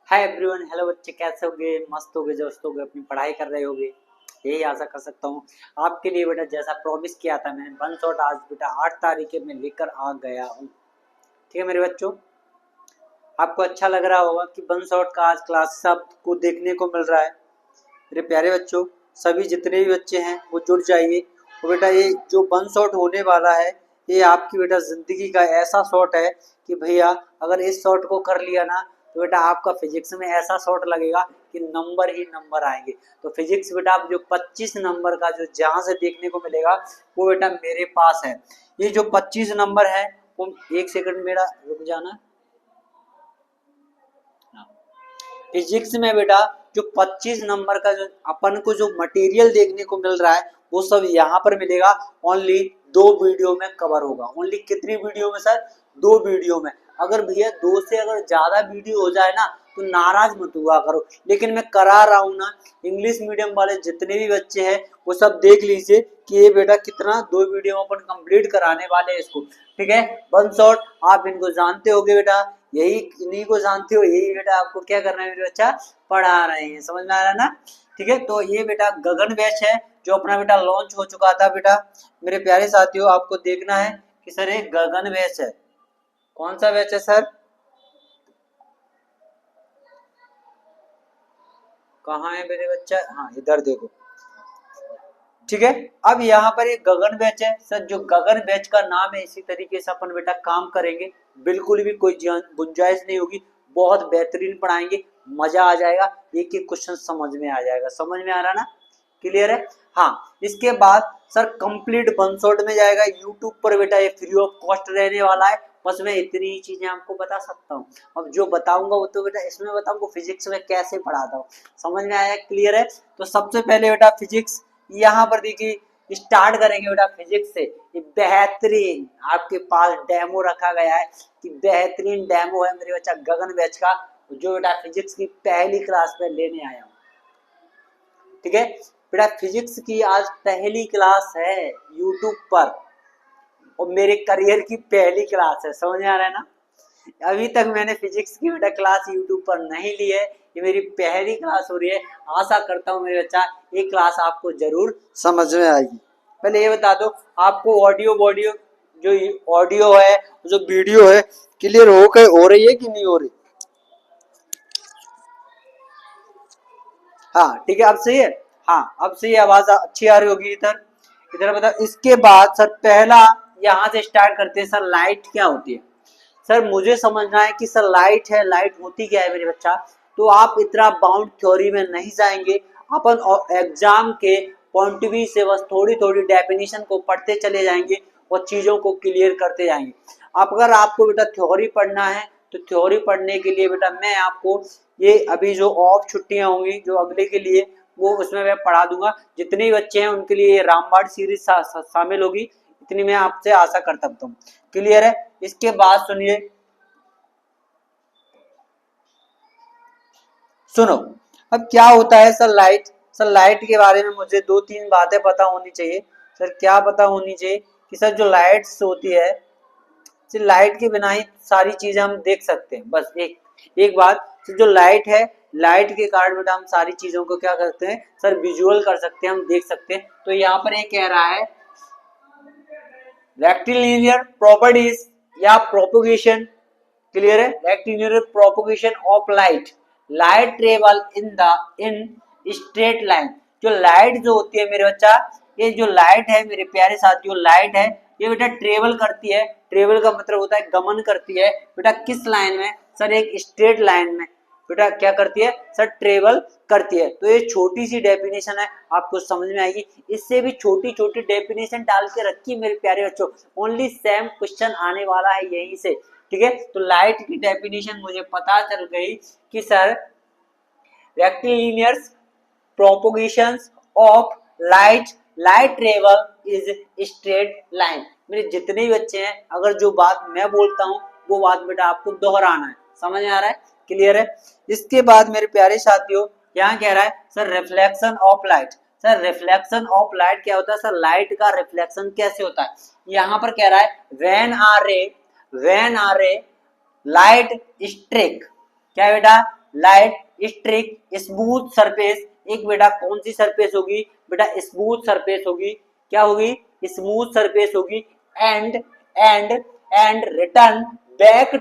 Hi everyone, hello बच्चे, कैसे होगे? मस्त होगे, दोस्त होगे, अपनी पढ़ाई कर रहे होगे, यही आशा कर सकता हूँ आपके लिए। बेटा जैसा प्रॉमिस किया था मैंने, वन शॉट आज बेटा 8 तारीख में लेकर आ गया हूँ। ठीक है मेरे बच्चों, आपको अच्छा लग रहा होगा कि वन शॉट का आज क्लास सबको देखने को मिल रहा है। मेरे प्यारे बच्चों, सभी जितने भी बच्चे हैं वो जुड़ जाइए। तो बेटा ये जो वन शॉट होने वाला है, ये आपकी बेटा जिंदगी का ऐसा शॉट है कि भैया अगर इस शॉट को कर लिया ना, तो बेटा आपका फिजिक्स में ऐसा शॉट लगेगा कि नंबर ही नंबर आएंगे। तो फिजिक्स बेटा आप जो 25 नंबर का जो जहां से देखने को मिलेगा, वो बेटा मेरे पास है। ये जो 25 नंबर है वो, एक सेकंड मेरा रुक जाना। फिजिक्स में बेटा जो 25 नंबर का जो अपन को जो मटेरियल देखने को मिल रहा है, वो सब यहाँ पर मिलेगा। ओनली 2 वीडियो में कवर होगा। ओनली कितनी वीडियो में सर? 2 वीडियो में। अगर भैया 2 से अगर ज्यादा वीडियो हो जाए ना, तो नाराज मत हुआ करो, लेकिन मैं करा रहा हूँ ना। इंग्लिश मीडियम वाले जितने भी बच्चे हैं वो सब देख लीजिए कि ये बेटा कितना 2 वीडियो में अपन कंप्लीट कराने वाले हैं इसको। ठीक है, वन शॉट आप इनको जानते होगे बेटा, यही इन्हीं को जानते हो, यही बेटा आपको क्या करना है मेरे बच्चा, पढ़ा रहे हैं। समझ में आ रहा है ना? ठीक है, तो ये बेटा गगन बैच है जो अपना बेटा लॉन्च हो चुका था बेटा। मेरे प्यारे साथियों, आपको देखना है कि सर ये गगन बैच है। कौन सा बैच है सर? कहाँ है मेरे बच्चा? हाँ, इधर देखो। ठीक है, अब यहाँ पर एक गगन बैच है सर। जो गगन बैच का नाम है, इसी तरीके से अपन बेटा काम करेंगे। बिल्कुल भी कोई गुंजाइश नहीं होगी। बहुत बेहतरीन पढ़ाएंगे, मजा आ जाएगा, एक एक क्वेश्चन समझ में आ जाएगा। समझ में आ रहा ना? क्लियर है? हाँ, इसके बाद सर कंप्लीट वन शॉट में जाएगा यूट्यूब पर बेटा। ये फ्री ऑफ कॉस्ट रहने वाला है। बस मैं इतनी ही चीजें आपको बता सकता हूँ। अब जो बताऊंगा वो तो बेटा इसमें बताऊंगा फिजिक्स में कैसे पढ़ाता हूँ। समझ में आया? क्लियर है? तो सबसे पहले बेटा फिजिक्स यहाँ पर देखिए स्टार्ट करेंगे बेटा फिजिक्स से। ये बेहतरीन आपके पास डेमो रखा गया है कि बेहतरीन डेमो है मेरे बच्चा गगन बैच का, जो बेटा फिजिक्स की पहली क्लास में लेने आया हूँ। ठीक है बेटा, फिजिक्स की आज पहली क्लास है यूट्यूब पर, और मेरे करियर की पहली क्लास है। समझ में आ रहा है ना? अभी तक मैंने फिजिक्स की बेटा क्लास यूट्यूब पर नहीं ली है, ये मेरी पहली क्लास हो रही है। आशा करता हूँ मेरे बच्चा ये क्लास आपको जरूर समझ में आएगी। पहले ये बता दो, आपको ऑडियो वॉडियो जो ऑडियो है, जो वीडियो है, क्लियर हो रही है कि नहीं हो रही? हाँ ठीक है, अब सही है। हाँ अब सही है, आवाज अच्छी आ रही होगी। इधर इधर बताओ। इसके बाद सर पहला यहाँ से स्टार्ट करते हैं। सर लाइट क्या होती है? सर मुझे समझना है कि सर लाइट है, लाइट होती क्या है मेरे बच्चा। तो आप इतना बाउंड थ्योरी में नहीं जाएंगे, अपन एग्जाम के पॉइंट व्यू से बस थोड़ी थोड़ी डेफिनेशन को पढ़ते चले जाएंगे और चीजों को क्लियर करते जाएंगे। अब अगर आपको बेटा थ्योरी पढ़ना है, तो थ्योरी पढ़ने के लिए बेटा मैं आपको ये अभी जो ऑफ छुट्टियां होंगी जो अगले के लिए, वो उसमें मैं पढ़ा दूंगा। जितने भी बच्चे हैं उनके लिए ये रामबाण सीरीज शामिल होगी, इतनी मैं आपसे आशा करता हूँ। क्लियर है? इसके बाद सुनिए, सुनो। अब क्या होता है सर लाइट? सर लाइट के बारे में मुझे 2-3 बातें पता होनी चाहिए। सर क्या पता होनी चाहिए? कि सर जो लाइट्स होती है, सिर्फ लाइट के बिना ही सारी चीजें हम देख सकते हैं। बस एक एक बात, जो लाइट है, लाइट के कारण बेटा हम सारी चीजों को क्या करते हैं सर, विजुअल कर सकते हैं, हम देख सकते हैं। तो यहाँ पर ये कह रहा है रेक्टिलिनियर प्रॉपर्टीज या प्रोपोगेशन। क्लियर है? Rectilinear propagation of light, light travel in straight line. जो लाइट जो होती है मेरे बच्चा, ये जो लाइट है मेरे प्यारे साथियों, लाइट है ये बेटा ट्रेवल करती है। ट्रेवल का मतलब होता है गमन करती है बेटा। किस लाइन में सर? एक स्ट्रेट लाइन में बेटा क्या करती है सर? ट्रेवल करती है। तो ये छोटी सी डेफिनेशन है, आपको समझ में आएगी। इससे भी छोटी छोटी डेफिनेशन डाल के रखी मेरे प्यारे बच्चों, ओनली सेम क्वेश्चन आने वाला है यहीं से। ठीक है, तो लाइट की डेफिनेशन मुझे पता चल गई कि sir rectilinear propagation of light, light travel is straight line. मेरे जितने भी बच्चे हैं, अगर जो बात मैं बोलता हूँ वो बात बेटा आपको दोहराना है। समझ में आ रहा है? क्लियर है? इसके बाद मेरे प्यारे साथियों, यहाँ कह रहा है sir reflection of light. Sir reflection of light क्या होता है? सर लाइट का रिफ्लेक्शन कैसे होता है? यहाँ पर कह रहा है व्हेन आर रे लाइट स्ट्रिक, क्या है बेटा? लाइट स्ट्रिक स्मूथ सरफेस, एक बेटा कौन सी सरफेस होगी बेटा स्मूथ सरफेस होगी, क्या होगी स्मूथ सरफेस होगी, and and and return back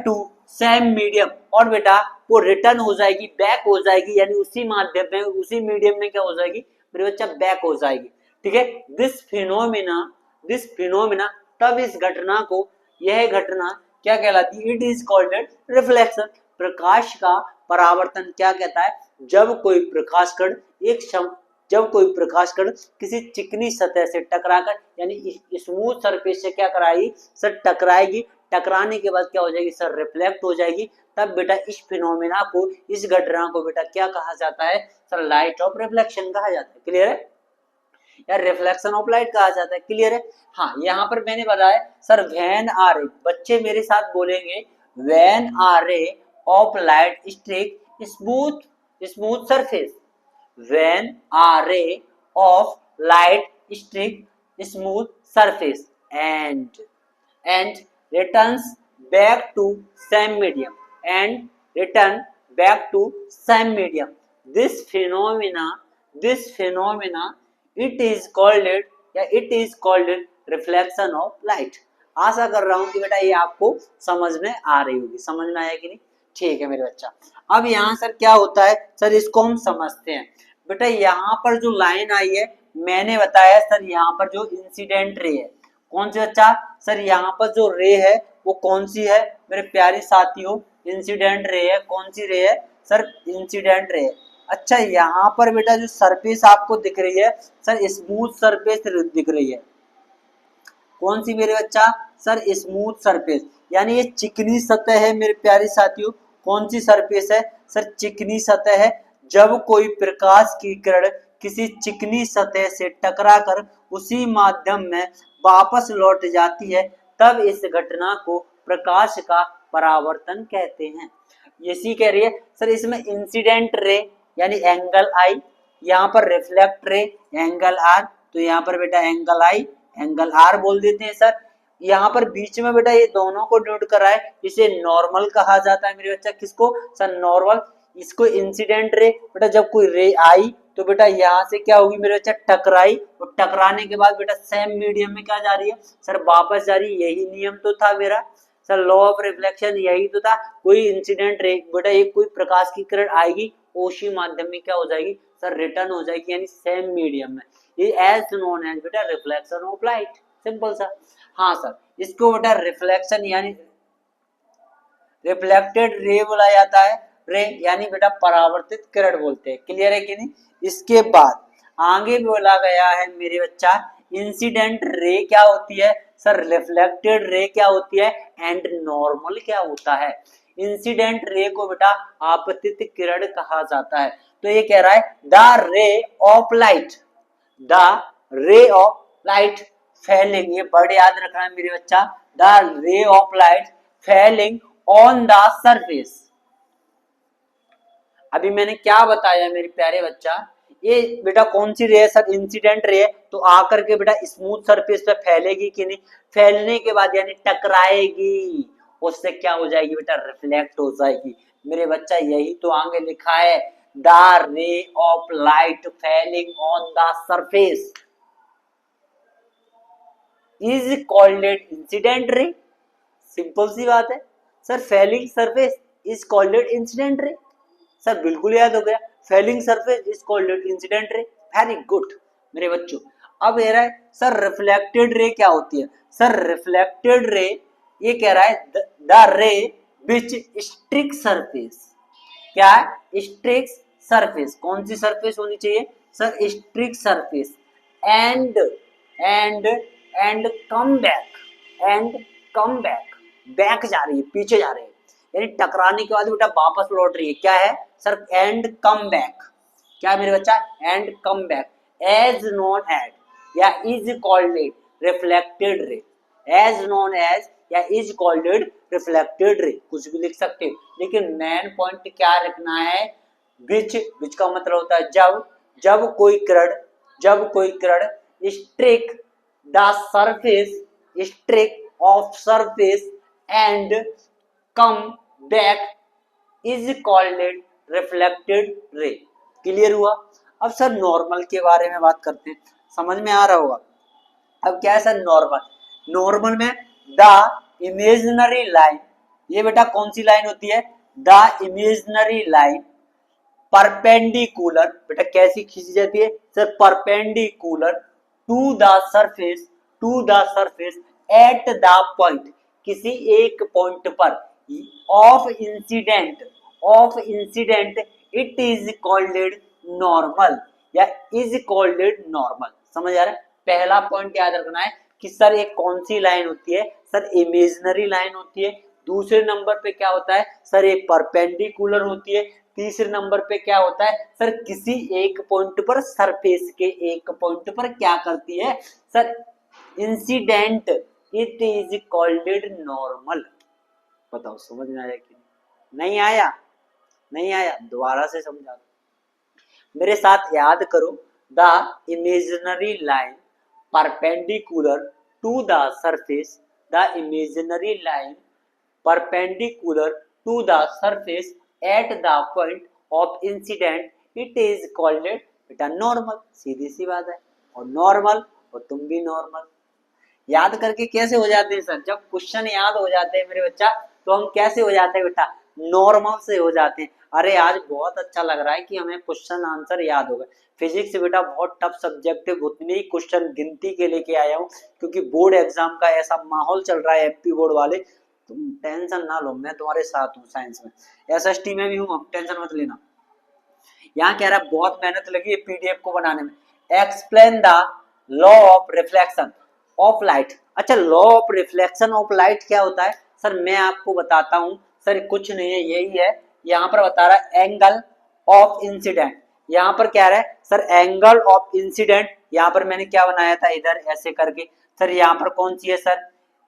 to same medium, और बेटा वो रिटर्न हो जाएगी बैक हो जाएगी, यानी उसी माध्यम में उसी मीडियम में क्या हो जाएगी मेरे बच्चा बैक हो जाएगी, ठीक है। दिस फिनोमिना तब इस घटना को, यह घटना क्या कहलाती है, इट इज कॉल्ड रिफ्लेक्शन, प्रकाश का परावर्तन क्या कहता है, जब कोई प्रकाश कण जब कोई प्रकाश कण किसी चिकनी सतह से टकराकर यानी स्मूथ सरफेस से क्या कराएगी सर टकराएगी, टकराने के बाद क्या हो जाएगी सर रिफ्लेक्ट हो जाएगी, तब बेटा इस फिनोमेना को इस घटना को बेटा क्या कहा जाता है सर लाइट ऑफ रिफ्लेक्शन कहा जाता है, क्लियर है या रिफ्लेक्शन ऑफ लाइट कहा जाता है, क्लियर है। हाँ यहाँ पर मैंने बताया सर व्हेन आर रे, बच्चे मेरे साथ बोलेंगे when are ray of light strike smooth surface, when a ray of light streak smooth surface and returns back to same medium and return back to same medium, this phenomena it is called reflection of light। आशा कर रहा हूं कि बेटा ये आपको समझ में आ रही होगी, समझ में आया कि नहीं, ठीक है मेरे बच्चा। अब यहाँ सर क्या होता है सर इसको हम समझते हैं, बेटा यहाँ पर जो लाइन आई है मैंने बताया सर यहाँ पर जो इंसिडेंट रे है कौन सी बच्चा सर यहाँ पर जो रे है वो कौन सी है मेरे प्यारे साथियों, इंसिडेंट रे है, कौन सी रे है सर इंसिडेंट रे है। अच्छा यहाँ पर बेटा जो सरफेस आपको दिख रही है सर स्मूथ सरफेस दिख रही है, कौन सी मेरे बच्चा सर स्मूथ सरफेस, यानी ये चिकनी सतह है मेरे प्यारे साथियों, कौन सी सरफेस है सर चिकनी सतह है, जब कोई प्रकाश की किरण किसी चिकनी सतह से टकराकर उसी माध्यम में वापस लौट जाती है तब इस घटना को प्रकाश का परावर्तन कहते हैं। इसी कह रही है सर इसमें इंसिडेंट रे यानी एंगल आई, यहाँ पर रिफ्लेक्ट रे एंगल आर, तो यहाँ पर बेटा एंगल आई एंगल आर बोल देते हैं सर। यहाँ पर बीच में बेटा ये दोनों को नोट कराए, इसे नॉर्मल कहा जाता है मेरे बच्चा, किसको सर नॉर्मल, इसको इंसिडेंट रे, बेटा जब कोई रे आई तो बेटा यहाँ से क्या होगी मेरे बच्चा टकराई, और टकराने के बाद बेटा सेम मीडियम में क्या जा रही है सर वापस जा रही है, यही नियम तो था मेरा सर लॉ ऑफ रिफ्लेक्शन, यही तो था। कोई इंसिडेंट रे बेटा एक कोई प्रकाश की किरण आएगी उसी माध्यम में क्या हो जाएगी सर रिटर्न हो जाएगी, यानी सेम मीडियम में, ये एज नोन एज बेटा रिफ्लेक्शन ऑफ लाइट, सिंपल सा। हाँ सर इसको बेटा रिफ्लेक्शन यानी रिफ्लेक्टेड रे बोला जाता है, रे यानी बेटा परावर्तित किरण बोलते हैं, क्लियर है कि नहीं। इसके बाद आगे बोला गया है मेरे बच्चा इंसिडेंट रे क्या होती है सर रिफ्लेक्टेड रे क्या होती है एंड नॉर्मल क्या होता है। इंसिडेंट रे को बेटा आपतित किरण कहा जाता है, तो ये कह रहा है the ray of light falling, ये वर्ड याद रखना है मेरे बच्चा, the ray of light falling on the surface. अभी मैंने क्या बताया मेरे प्यारे बच्चा, ये बेटा कौन सी रे है सर इंसिडेंट रे है, तो आकर के बेटा स्मूथ सरफेस पे फैलेगी कि नहीं, फैलने के बाद यानी टकराएगी, उससे क्या हो जाएगी बेटा रिफ्लेक्ट हो जाएगी मेरे बच्चा, यही तो आगे लिखा है the ray of light falling on the surface is called incident ray, simple सी बात है sir, falling surface is called incident ray, sir बिल्कुल याद हो गया, falling surface is called incident ray, very good मेरे बच्चों। अब कह रहा है सर रिफ्लेक्टेड रे क्या होती है, सर रिफ्लेक्टेड रे ये कह रहा है द रे विच स्ट्रिक सरफेस, क्या है स्ट्रिक सरफेस, कौन सी सरफेस होनी चाहिए sir strike surface, and and and come back back जा रही है पीछे जा रही है, यानी टकराने के बाद बेटा वापस लौट रही है, क्या है सर एंड कम बैक, क्या मेरे बच्चा and come back as known as या is called reflected ray, as known as या इज कॉल्ड रिफ्लेक्टेड रे, कुछ भी लिख सकते हो, लेकिन मेन पॉइंट क्या रखना है, विच का मतलब होता है जब कोई किरण strike the surface of surface and come back is called reflected ray. Clear हुआ? अब सर नॉर्मल के बारे में बात करते हैं, समझ में आ रहा होगा। अब क्या है सर नॉर्मल? नॉर्मल में द इमेजिनरी लाइन, ये बेटा कौन सी लाइन होती है? द इमेजिनरी लाइन परपेंडिकुलर, बेटा कैसी खींची जाती है sir? Perpendicular to the surface, to the surface at the point, किसी एक पॉइंट पर of incident, of incident it is called normal या इज कॉल्ड नॉर्मल। समझ आ रहा है? पहला पॉइंट याद रखना है कि सर एक कौन सी लाइन होती है? सर इमेजिनरी लाइन होती है। दूसरे नंबर पे क्या होता है सर? एक परपेंडिकुलर होती है। तीसरे नंबर पे क्या होता है सर? किसी एक पॉइंट पर, सरफेस के एक पॉइंट पर क्या करती है sir? Incident, it is called normal. बताओ समझ में आया कि नहीं आया? नहीं आया? दोबारा से समझा, मेरे साथ याद करो। The imaginary line perpendicular to the surface, the imaginary line perpendicular to the surface at the point of incident it is called बेटा नॉर्मल। सीधी सी बात है। और नॉर्मल, और तुम भी नॉर्मल। याद करके कैसे हो जाते हैं सर? जब क्वेश्चन याद हो जाते हैं मेरे बच्चा, तो हम कैसे हो जाते हैं बेटा? नॉर्मल से हो जाते हैं। अरे आज बहुत अच्छा लग रहा है कि हमें क्वेश्चन आंसर याद हो गए। फिजिक्स बेटा बहुत टफ सब्जेक्ट है, उतने ही क्वेश्चन गिनती के लेके आया हूँ, क्योंकि बोर्ड एग्जाम का ऐसा माहौल चल रहा है, एमपी बोर्ड वाले। तुम टेंशन ना लो, मैं तुम्हारे साथ हूँ। साइंस में, एसएसटी में भी हूँ, टेंशन मत लेना। यहाँ कह रहा है बहुत मेहनत लगी है पीडीएफ को बनाने में। Explain the law of reflection of light. अच्छा, law of reflection of light क्या होता है सर? मैं आपको बताता हूँ सर। कुछ नहीं है, यही है। यहाँ पर बता रहा है एंगल ऑफ इंसिडेंट। यहाँ पर क्या रहा है सर? Angle of incident. यहाँ पर मैंने क्या बनाया था इधर ऐसे करके सर? यहाँ पर कौन सी है सर?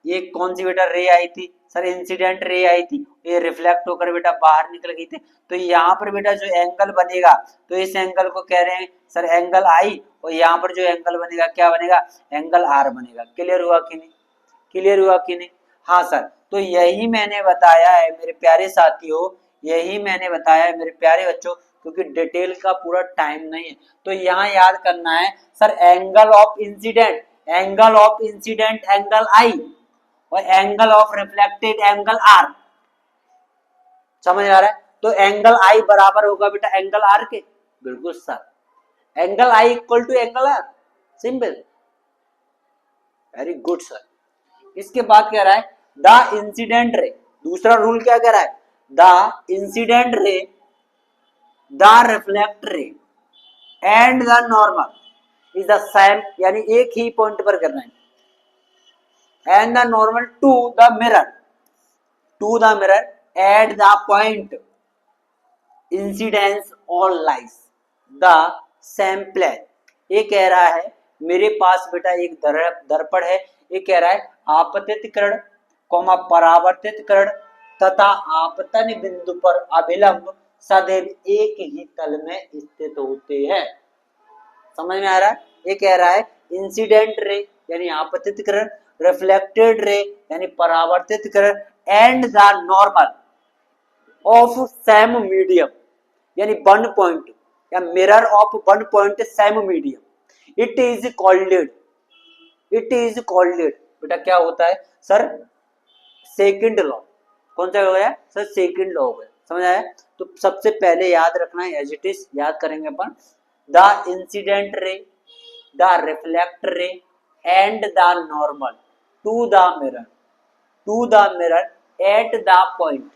ये कौन सी बेटा रे आई थी सर? इंसिडेंट रे आई थी, ये रिफ्लेक्ट होकर बेटा बाहर निकल गई थी। तो यहाँ पर बेटा जो एंगल बनेगा, तो इस एंगल को कह रहे हैं सर एंगल आई, और यहाँ पर जो एंगल बनेगा क्या बनेगा? एंगल आर बनेगा। क्लियर हुआ कि नहीं? क्लियर हुआ कि नहीं? हाँ सर, तो यही मैंने बताया है मेरे प्यारे साथियों, यही मैंने बताया है मेरे प्यारे बच्चों, क्योंकि डिटेल का पूरा टाइम नहीं है। तो यहाँ याद करना है sir, angle of incident, angle of incident angle I, और angle of reflected angle R. समझ आ रहा है? तो एंगल आई बराबर होगा बेटा एंगल आर के। बिल्कुल sir, angle i equal to angle r. Simple, very good sir. इसके बाद कह रहा है द इंसिडेंट रे। दूसरा रूल क्या कह रहा है? The incident ray, the reflect ray and the normal is the same, यानी एक ही पॉइंट पर करना है। And the normal to the mirror, to the mirror at the point incidence और लाइस द सेम प्लेन। ये कह रहा है मेरे पास बेटा एक दर्पण है। ये कह रहा है आपतित किरण, परावर्तित किरण तथा आपतन बिंदु पर अभिलंब सदैव एक ही तल में स्थित होते हैं। समझ में आ रहा है? ये कह रहा है इंसिडेंट रे यानी आपतित किरण, रिफ्लेक्टेड रे यानी परावर्तित किरण, and the normal of same medium यानी वन पॉइंट या mirror of one point same medium, it is called, it is called बेटा क्या होता है सर? Second law. कौन सा हो गया सर? सेकंड लॉ हो गया। समझ आया? तो सबसे पहले याद रखना है, एज इट इज याद करेंगे अपन। The incident ray, the reflect ray and the normal to the mirror, to the mirror at the point,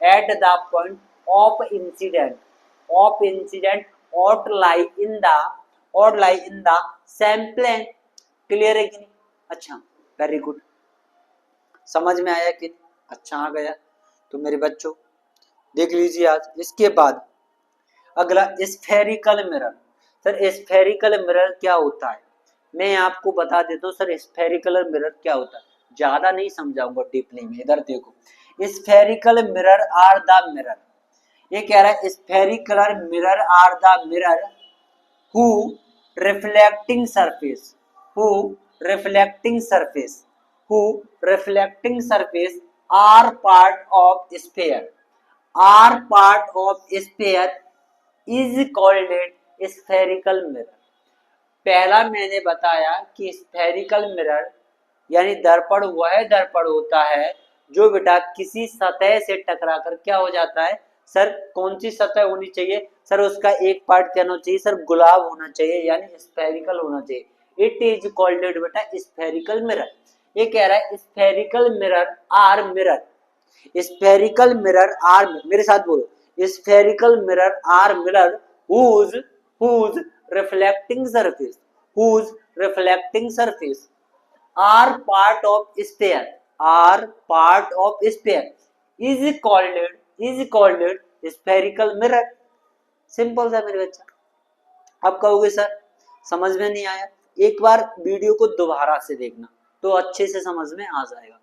at the point of incident, of incident और लाई इन द, और lie in the same plane. Clear है कि नहीं? अच्छा, very good. समझ में आया कि नहीं? अच्छा आ गया। तो मेरे बच्चों देख लीजिए आज। इसके बाद अगला spherical mirror. Sir spherical mirror क्या होता है मैं आपको बता देता हूँ। सर स्फेरिकल मिरर क्या होता है, ज्यादा नहीं समझाऊंगा डीपली में। इधर देखो, spherical mirror are the mirror. ये कह रहा है spherical mirror are the mirror who reflecting surface, who reflecting surface, who reflecting surface are part of sphere, are part of sphere is called spherical mirror. पहला मैंने बताया कि spherical mirror यानी दर्पण वह दर्पण होता है जो बेटा किसी सतह से टकराकर क्या हो जाता है। सर कौन सी सतह होनी चाहिए, सर उसका एक पार्ट क्या होना चाहिए, सर गुलाब होना चाहिए यानी स्फेरिकल होना चाहिए। इट इज कॉल्ड बेटा स्फेरिकल मिरर। ये कह रहा है spherical mirror are mirror, spherical mirror are, मेरे साथ बोलो, spherical mirror are mirror whose whose reflecting surface whose reflecting surface are part of sphere are part of sphere is called spherical mirror। Simple सा मेरे बच्चा। अब कहोगे sir समझ में नहीं आया, एक बार वीडियो को दोबारा से देखना तो अच्छे से समझ में आ जाएगा।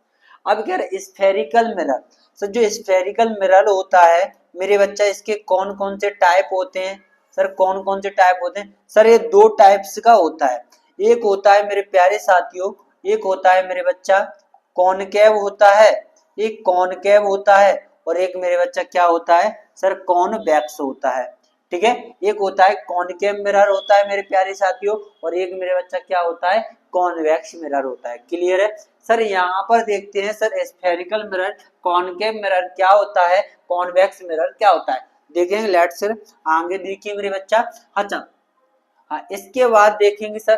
अब क्या है स्फेरिकल मिरर, सर जो स्फेरिकल मिरर होता है मेरे बच्चा इसके कौन कौन से टाइप होते हैं, सर कौन कौन से टाइप होते हैं, सर ये दो टाइप्स का होता है। एक होता है मेरे प्यारे साथियों, एक होता है मेरे बच्चा कॉनकेव होता है, एक कॉनकेव होता है और एक मेरे बच्चा क्या होता है, सर कॉनवेक्स होता है। ठीक है, एक होता है कॉनकेव मिरर होता है मेरे प्यारे साथियों और एक मेरे बच्चा क्या होता है कॉन्वेक्स मिरर होता है। क्लियर है सर। यहाँ पर देखते हैं sir spherical mirror, concave mirror क्या होता है, कॉन्वेक्स मिरर क्या होता है, देखेंगे। लेट सर आगे देखिए मेरे बच्चा। अच्छा हाँ, इसके बाद देखेंगे sir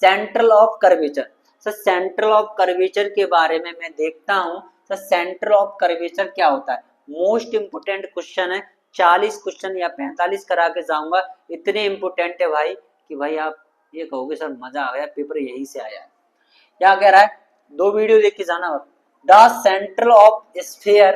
central of curvature. Sir central of curvature के बारे में मैं देखता हूं, सर सेंट्रल ऑफ कर्वेचर क्या होता है। मोस्ट इंपोर्टेंट क्वेश्चन है, 40 क्वेश्चन या 45 करा के जाऊंगा, इतने इंपोर्टेंट है भाई कि भाई आप ये कहोगे सर मजा आ गया, पेपर यहीं से आया है। क्या कह रहा है, दो वीडियो देख के जाना। The central of sphere,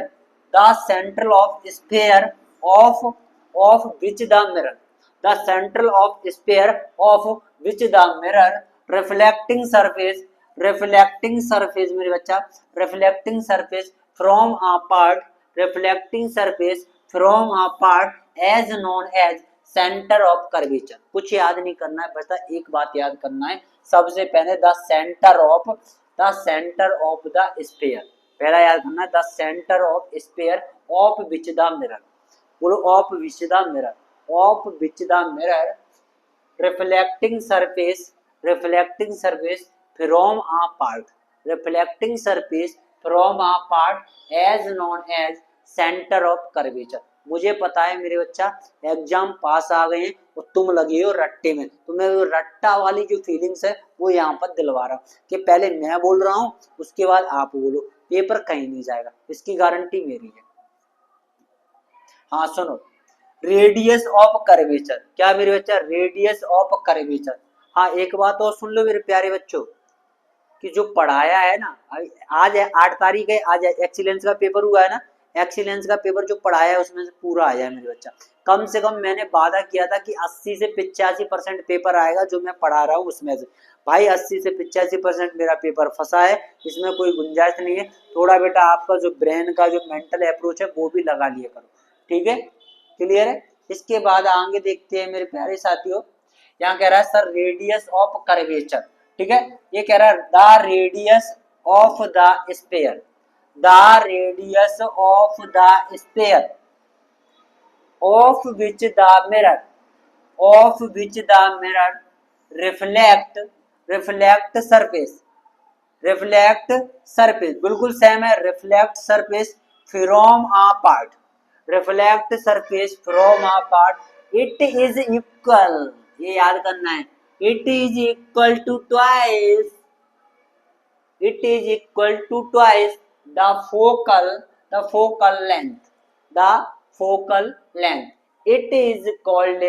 the central of sphere of which the mirror, the central of sphere of which the mirror reflecting surface मेरे बच्चा reflecting surface from a part reflecting surface from a part as known as center of curvature। कुछ याद नहीं करना है बता, एक बात याद करना है सबसे पहले the center of the sphere, पहला याद करना है the center of sphere of which the mirror, बोलो of which the mirror, of which the mirror reflecting surface from a part as known as center of curvature। मुझे पता है मेरे बच्चा एग्जाम पास आ गए हैं और तुम लगे हो रट्टे में, तुम्हें वो रट्टा वाली जो फीलिंग्स है वो यहाँ पर दिलवा रहा हूँ कि पहले मैं बोल रहा हूँ उसके बाद आप बोलो, पेपर कहीं नहीं जाएगा, इसकी गारंटी मेरी है। हाँ सुनो, रेडियस ऑफ कर्वेचर, क्या मेरे बच्चा रेडियस ऑफ कर्वेचर। हाँ एक बात और सुन लो मेरे प्यारे बच्चों कि जो पढ़ाया है ना, आज है 8 तारीख है, आज एक्सीलेंस का पेपर हुआ है ना, एक्सीलेंस का पेपर जो पढ़ाया है उसमें से पूरा आया है मेरे बच्चा। कम से कम मैंने वादा किया था कि 80 से 85% पेपर आएगा जो मैं पढ़ा रहा हूँ उसमें से, भाई 80 से 85% मेरा पेपर फंसा है, इसमें कोई गुंजाइश नहीं है। थोड़ा बेटा आपका जो ब्रेन का जो मेंटल अप्रोच है वो भी लगा लिया करो, ठीक है, क्लियर है। इसके बाद आगे देखते हैं मेरे प्यारे साथियों, यहाँ कह रहा है सर रेडियस ऑफ कर्वेचर, ठीक है, ये कह रहा है the radius of the sphere, the radius of the sphere of which the mirror, of which the mirror reflect surface, reflect surface बिल्कुल सेम है, reflect surface from a part, reflect surface from a part, it is equal, ये याद करना है, it is equal to twice, it is equal to twice the focal length, it is called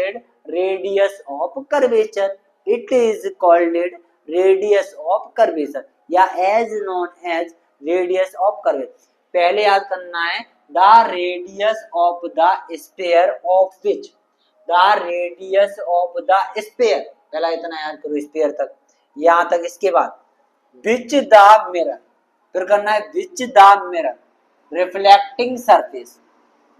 radius of curvature, it is called radius of curvature या as known as radius of curvature। पहले याद करना है the radius of the sphere of which, the radius of the sphere, पहला इतना याद करो spare तक, यहां तक। इसके बाद विच द मिरर, फिर करना है which the mirror reflecting surface,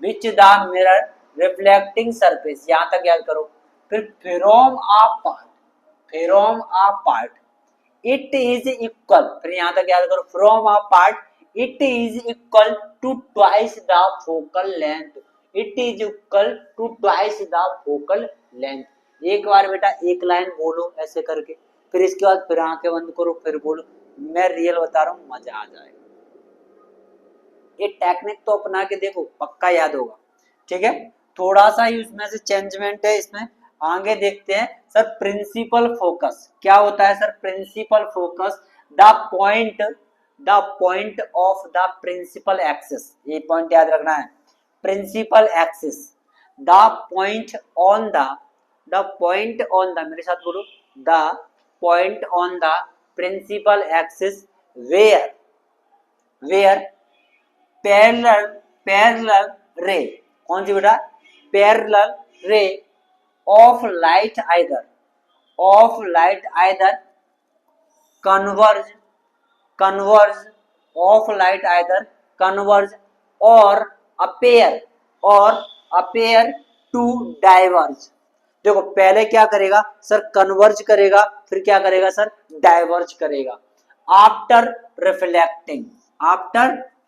which the mirror reflecting surface, यहां तक याद करो। फिर from a part, from a part it is equal, फिर यहां तक याद करो from a part it is equal to twice the focal length, it is equal to twice the focal length. एक बार बेटा एक लाइन बोलो ऐसे करके, फिर इसके बाद फिर आंखें बंद करो, फिर बोलो। मैं रियल बता रहा हूँ, मजा आ जाएगा। ये टेक्निक तो अपना के देखो, पक्का याद होगा। ठीक है, थोड़ा सा ही उसमें से चेंजमेंट है इसमें, आगे देखते हैं। सर प्रिंसिपल फोकस क्या होता है? Sir principal focus the point of the principal axis, ये पॉइंट याद रखना है। Principal axis, the point on the मेरे साथ बोलो, the point on the principal axis where parallel ray, कौन सी बेटा? Parallel ray of light either converge of light either converge or appear to diverge. देखो पहले क्या करेगा सर? कन्वर्ज करेगा, फिर क्या करेगा सर? डाइवर्ज करेगा। After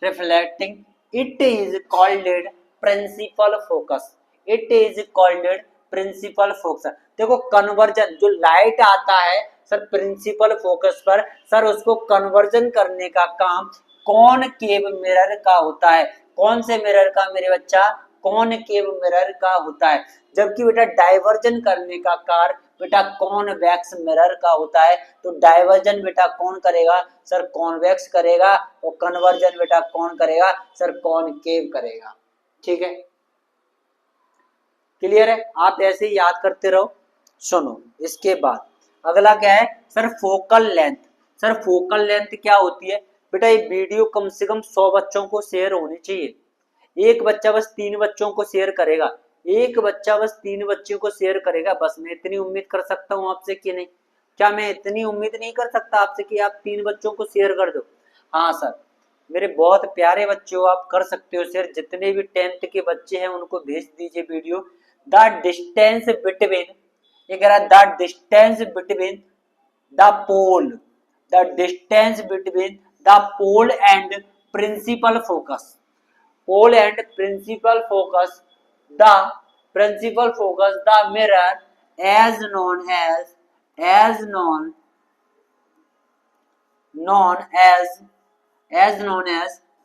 reflecting it is called principal focus, it is called principal focus. देखो कन्वर्जन, जो लाइट आता है सर प्रिंसिपल फोकस पर, सर उसको कन्वर्जन करने का काम कॉनकेव मिरर का होता है। कौन से मिरर का मेरे बच्चा? कॉनकेव मिरर का होता है। जबकि बेटा डाइवर्जन करने का कार्य बेटा कॉन्वेक्स मिरर का होता है। तो डाइवर्जन बेटा कौन करेगा? सर कॉन्वेक्स करेगा, और कन्वर्जन बेटा कौन करेगा? सर कॉनकेव करेगा। ठीक है, क्लियर है? आप ऐसे ही याद करते रहो। सुनो, इसके बाद अगला क्या है sir? Focal length. Sir focal length क्या होती है बेटा? ये वीडियो कम से कम 100 बच्चों को शेयर होनी चाहिए। एक बच्चा बस 3 बच्चों को शेयर करेगा, एक बच्चा बस 3 बच्चों को शेयर करेगा, बस मैं इतनी उम्मीद कर सकता हूँ आपसे कि नहीं? क्या मैं इतनी उम्मीद नहीं कर सकता आपसे कि आप 3 बच्चों को शेयर कर दो? हाँ सर, मेरे बहुत प्यारे बच्चों, आप कर सकते हो शेयर। जितने भी 10th के बच्चे हैं उनको भेज दीजिए वीडियो। द डिस्टेंस बिटवीन, ये कह रहा है the distance between the pole, the distance between the pole and principal focus, pole and principal focus, the principal focus, the mirror as known as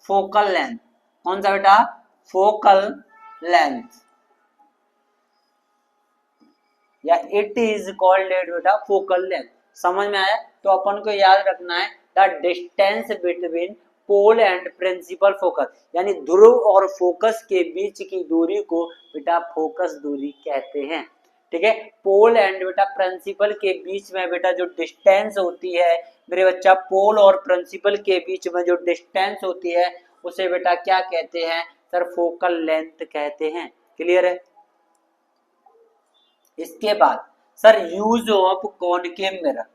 focal length। कौन सा बेटा? focal length, या it is called बेटा focal length. समझ में आया? तो अपन को याद रखना है the distance between pole and principal focus, यानी ध्रुव और फोकस के बीच की दूरी को बेटा फोकस दूरी कहते हैं। ठीक है, पोल एंड बेटा प्रिंसिपल के बीच में बेटा जो डिस्टेंस होती है मेरे बच्चा, पोल और प्रिंसिपल के बीच में जो डिस्टेंस होती है उसे बेटा क्या कहते हैं सर? फोकल लेंथ कहते हैं। क्लियर है? इसके बाद sir use of concave mirror.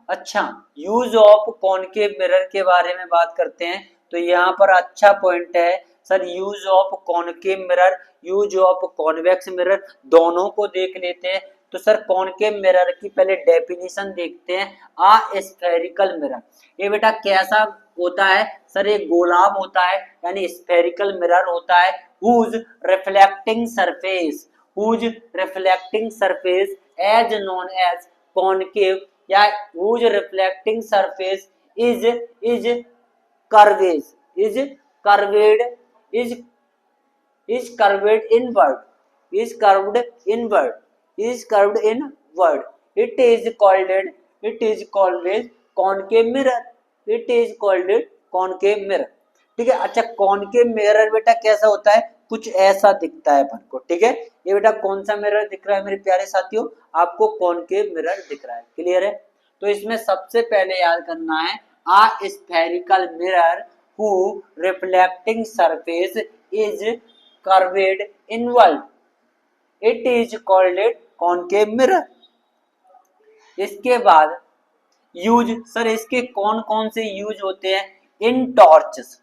अच्छा, यूज ऑफ कॉनकेव मिरर के बारे में बात करते हैं। तो यहाँ पर अच्छा पॉइंट है sir, use of concave mirror, use of convex mirror, दोनों को देख लेते हैं। तो सर कॉनकेव मिरर की पहले डेफिनेशन देखते हैं। आ स्फेरिकल मिरर, ये बेटा कैसा होता है सर? ये गोलाब होता है, यानी स्फेरिकल मिरर होता है। Whose reflecting surface, whose reflecting surface as known as concave, या whose reflecting surface is curved inward, it is called concave mirror, it is called concave mirror। ठीक है, अच्छा कॉनकेव मिरर बेटा कैसा होता है? कुछ ऐसा दिखता है अपन को। ठीक है, ये बेटा कौन सा मिरर दिख रहा है मेरे प्यारे साथियों? आपको कॉनकेव मिरर दिख रहा है। क्लियर है? तो इसमें सबसे पहले याद करना है a spherical mirror who reflecting surface is curved inward, it is called concave mirror. इसके बाद यूज, सर इसके कौन कौन से यूज होते हैं? इन टॉर्चेस,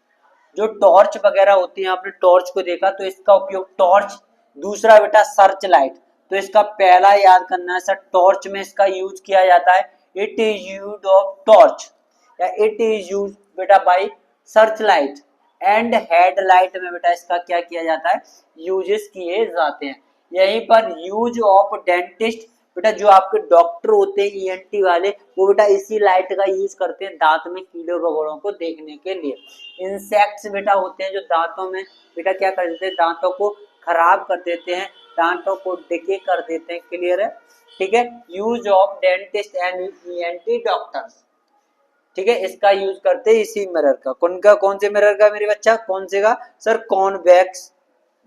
जो टॉर्च वगैरह होती है, आपने टॉर्च को देखा तो इसका उपयोग टॉर्च। दूसरा बेटा सर्च लाइट, तो इसका पहला याद करना है सर, टॉर्च में इसका यूज किया जाता है। It is use of torch, या इट इज यूज बेटा by search light and headlight में बेटा इसका क्या किया जाता है, यूजेस किए जाते हैं। यहीं पर यूज ऑफ डेंटिस्ट, बेटा जो आपके डॉक्टर होते हैं ईएनटी वाले, वो बेटा इसी लाइट का यूज करते हैं दांत में कीड़े वगैरह को देखने के लिए। इंसेक्ट्स बेटा होते हैं जो दांतों में बेटा क्या कर देते हैं, दांतों को खराब कर देते हैं, दांतों को डिके कर देते हैं। क्लियर है, ठीक है। Use of dentist and ENT doctors, ठीक है, इसका यूज करते हैं इसी मिरर का। कौन से मिरर का मेरे बच्चा, कौन से का सर, कॉन्वेक्स,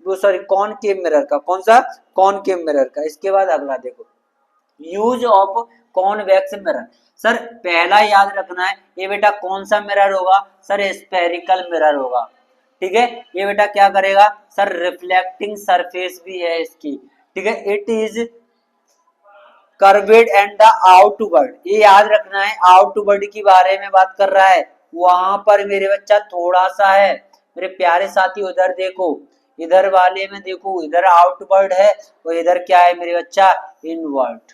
वो सॉरी कॉनकेव मिरर का। कौन सा, कॉनकेव मिरर का। इसके बाद अगला देखो, use of convex mirror. Sir पहला याद रखना है, ये बेटा कौन सा मिरर होगा सर, स्फेरिकल मिरर होगा। ठीक है, ये बेटा क्या करेगा सर, रिफ्लेक्टिंग सरफेस भी है इसकी। ठीक है, it is curved and the outward, ये याद रखना है, आउटवर्ड की बारे में बात कर रहा है। वहां पर मेरे बच्चा थोड़ा सा है, मेरे प्यारे साथी उधर देखो, इधर वाले में देखो, इधर आउटवर्ड है और इधर क्या है मेरे बच्चा, इनवर्ड।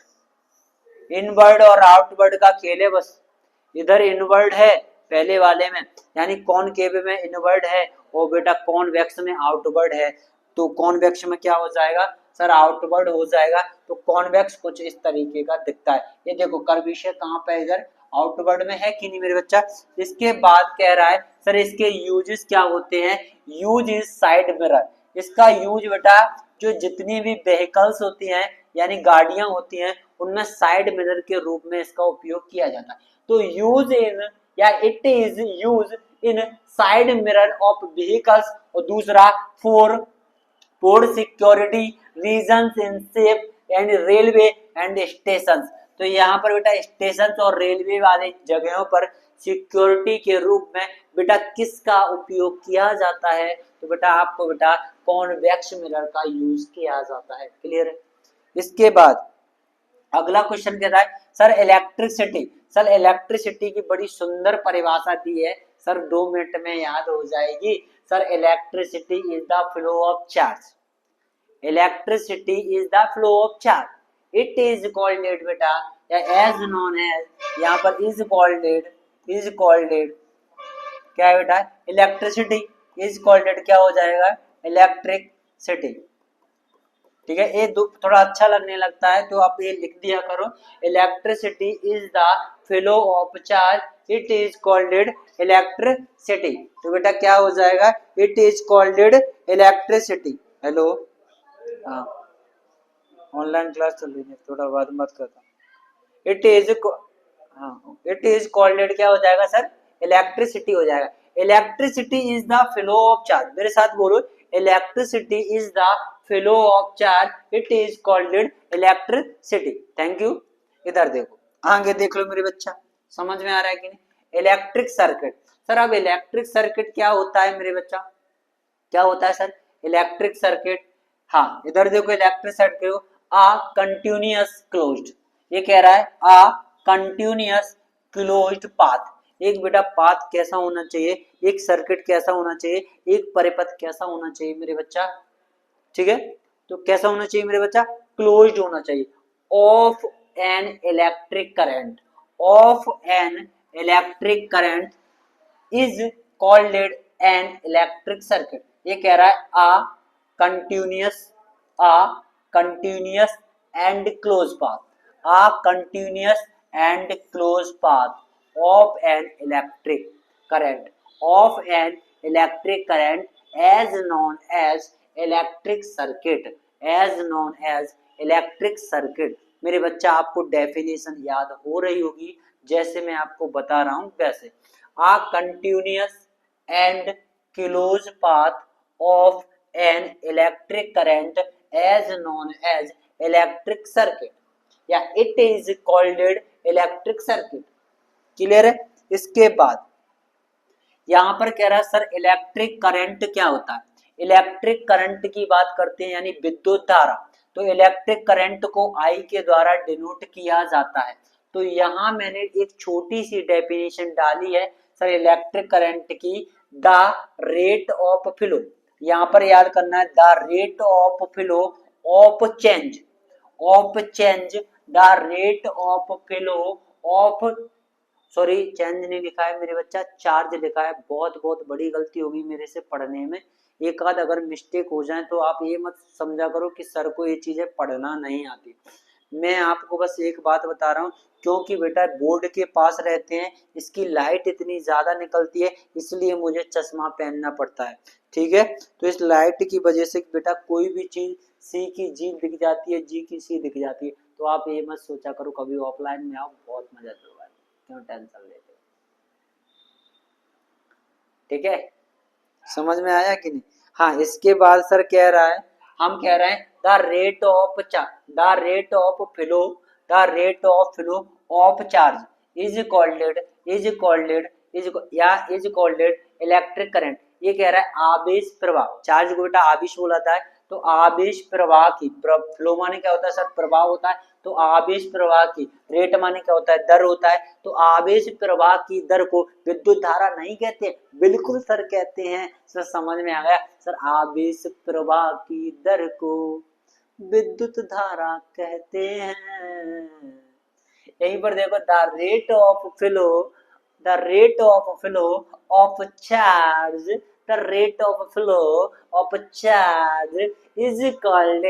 इनवर्ड और आउटवर्ड का खेल है बस। इधर इनवर्ड है पहले वाले में, यानी कॉनकेव में इनवर्ड है, और बेटा कॉन्वेक्स में आउटवर्ड है। तो कॉन्वेक्स में क्या हो जाएगा सर, आउटवर्ड हो जाएगा। तो कॉन्वेक्स कुछ इस तरीके का दिखता है। ये देखो कर्वेचर कहाँ पे, इधर आउटवर्ड में है कि नहीं मेरे बच्चा। इसके बाद कह रहा है सर इसके यूजेस क्या होते हैं, यूज इज साइड मिरर। इसका यूज बेटा जो जितनी भी व्हीकल्स होती हैं यानी गाड़ियां होती हैं, उनमें साइड मिरर के रूप में इसका उपयोग किया जाता है। तो यूज इन या it is use in side mirror of vehicles, और दूसरा for security reasons in safe and railway and station. तो यहाँ पर बेटा स्टेशन और रेलवे वाले जगहों पर सिक्योरिटी के रूप में बेटा किसका उपयोग किया जाता है, तो बेटा आपको बेटा कॉन्वेक्स मिरर का यूज किया जाता है। क्लियर है। इसके बाद अगला क्वेश्चन कहता है सर इलेक्ट्रिसिटी। सर इलेक्ट्रिसिटी की बड़ी सुंदर परिभाषा दी है सर, 2 मिनट में याद हो जाएगी। Sir electricity is the flow of charge, electricity is the flow of charge. It is called बेटा या एज नोन एज, यहाँ पर इज कॉल्ड क्या है बेटा, इलेक्ट्रिसिटी इज कॉल्ड क्या हो जाएगा, इलेक्ट्रिक सिटी। ठीक है, ये थोड़ा अच्छा लगने लगता है तो आप ये लिख दिया करो, electricity is the flow of charge, it is called electricity. तो बेटा क्या हो जाएगा, it is called electricity. Hello, हाँ ऑनलाइन क्लास चल रही है, थोड़ा बाद मत करता। इट इज, हाँ इट इज कॉल्ड क्या हो जाएगा सर, इलेक्ट्रिसिटी हो जाएगा। Electricity is the flow of charge, मेरे साथ बोलो, electricity is the flow of charge, it is called electricity. Thank you. इधर देखो, आगे देख लो मेरे बच्चा, समझ में आ रहा है कि नहीं। Electric circuit. सर अब इलेक्ट्रिक सर्किट क्या होता है मेरे बच्चा, क्या होता है सर इलेक्ट्रिक सर्किट। हाँ इधर देखो, इलेक्ट्रिक सर्किट आ कंटिन्यूअस क्लोज्ड, ये कह रहा है आ कंटिन्यूअस क्लोज्ड पाथ। एक बेटा पाथ कैसा होना चाहिए, एक सर्किट कैसा होना चाहिए, एक परिपथ कैसा होना चाहिए मेरे बच्चा। ठीक है, तो कैसा होना चाहिए मेरे बच्चा, क्लोज्ड होना चाहिए। Of an electric current, of an electric current is called an electric circuit. ये कह रहा है a continuous and close path, a continuous and close path of an electric current, of an electric current as known as electric circuit, as known as electric circuit. मेरे बच्चा आपको definition याद हो रही होगी, जैसे मैं आपको बता रहा हूं वैसे। A continuous and close path of an electric current as known as electric circuit, या it is called electric circuit. Clear है। इसके बाद यहां पर कह रहा है सर इलेक्ट्रिक करंट क्या होता है। इलेक्ट्रिक करंट की बात करते हैं यानी विद्युत धारा, तो इलेक्ट्रिक करंट को I के द्वारा डिनोट किया जाता है। तो यहाँ मैंने एक छोटी सी डेफिनेशन डाली है सर इलेक्ट्रिक करंट की, द रेट ऑफ फ्लो। यहाँ पर याद करना है, the rate of flow of change, the rate of flow of sorry change नहीं लिखा है मेरे बच्चा, चार्ज लिखा है। बहुत बहुत बड़ी गलती होगी मेरे से पढ़ने में, एक आध अगर मिस्टेक हो जाए तो आप ये मत समझा करो कि सर को ये चीजें पढ़ना नहीं आती। मैं आपको बस एक बात बता रहा हूँ, क्योंकि बेटा बोर्ड के पास रहते हैं, इसकी लाइट इतनी ज्यादा निकलती है, इसलिए मुझे चश्मा पहनना पड़ता है। ठीक है, तो इस लाइट की वजह से बेटा कोई भी चीज सी की जी दिख जाती है, जी की सी दिख जाती है। तो आप ये मत सोचा करो, कभी ऑफलाइन में आओ बहुत मजा होगा, क्यों टेंशन लेते हो। ठीक है, समझ में आया कि नहीं। हाँ, इसके बाद सर कह रहा है, हम कह रहे हैं the rate of flow the rate of flow of charge is called electric current. ये कह रहा है आवेश प्रवाह, चार्ज को बेटा आवेश बोलाता है, तो आवेश प्रवाह की फ्लो माने क्या होता है सर, प्रवाह होता है, तो आवेश प्रवाह की रेट माने क्या होता है, दर होता है, तो आवेश प्रवाह की दर को विद्युत धारा नहीं कहते, बिल्कुल सर कहते हैं। सर समझ में आ गया सर, आवेश प्रवाह की दर को विद्युत धारा कहते हैं। यहीं पर देखो, the rate of flow of charge the rate of flow of charge is called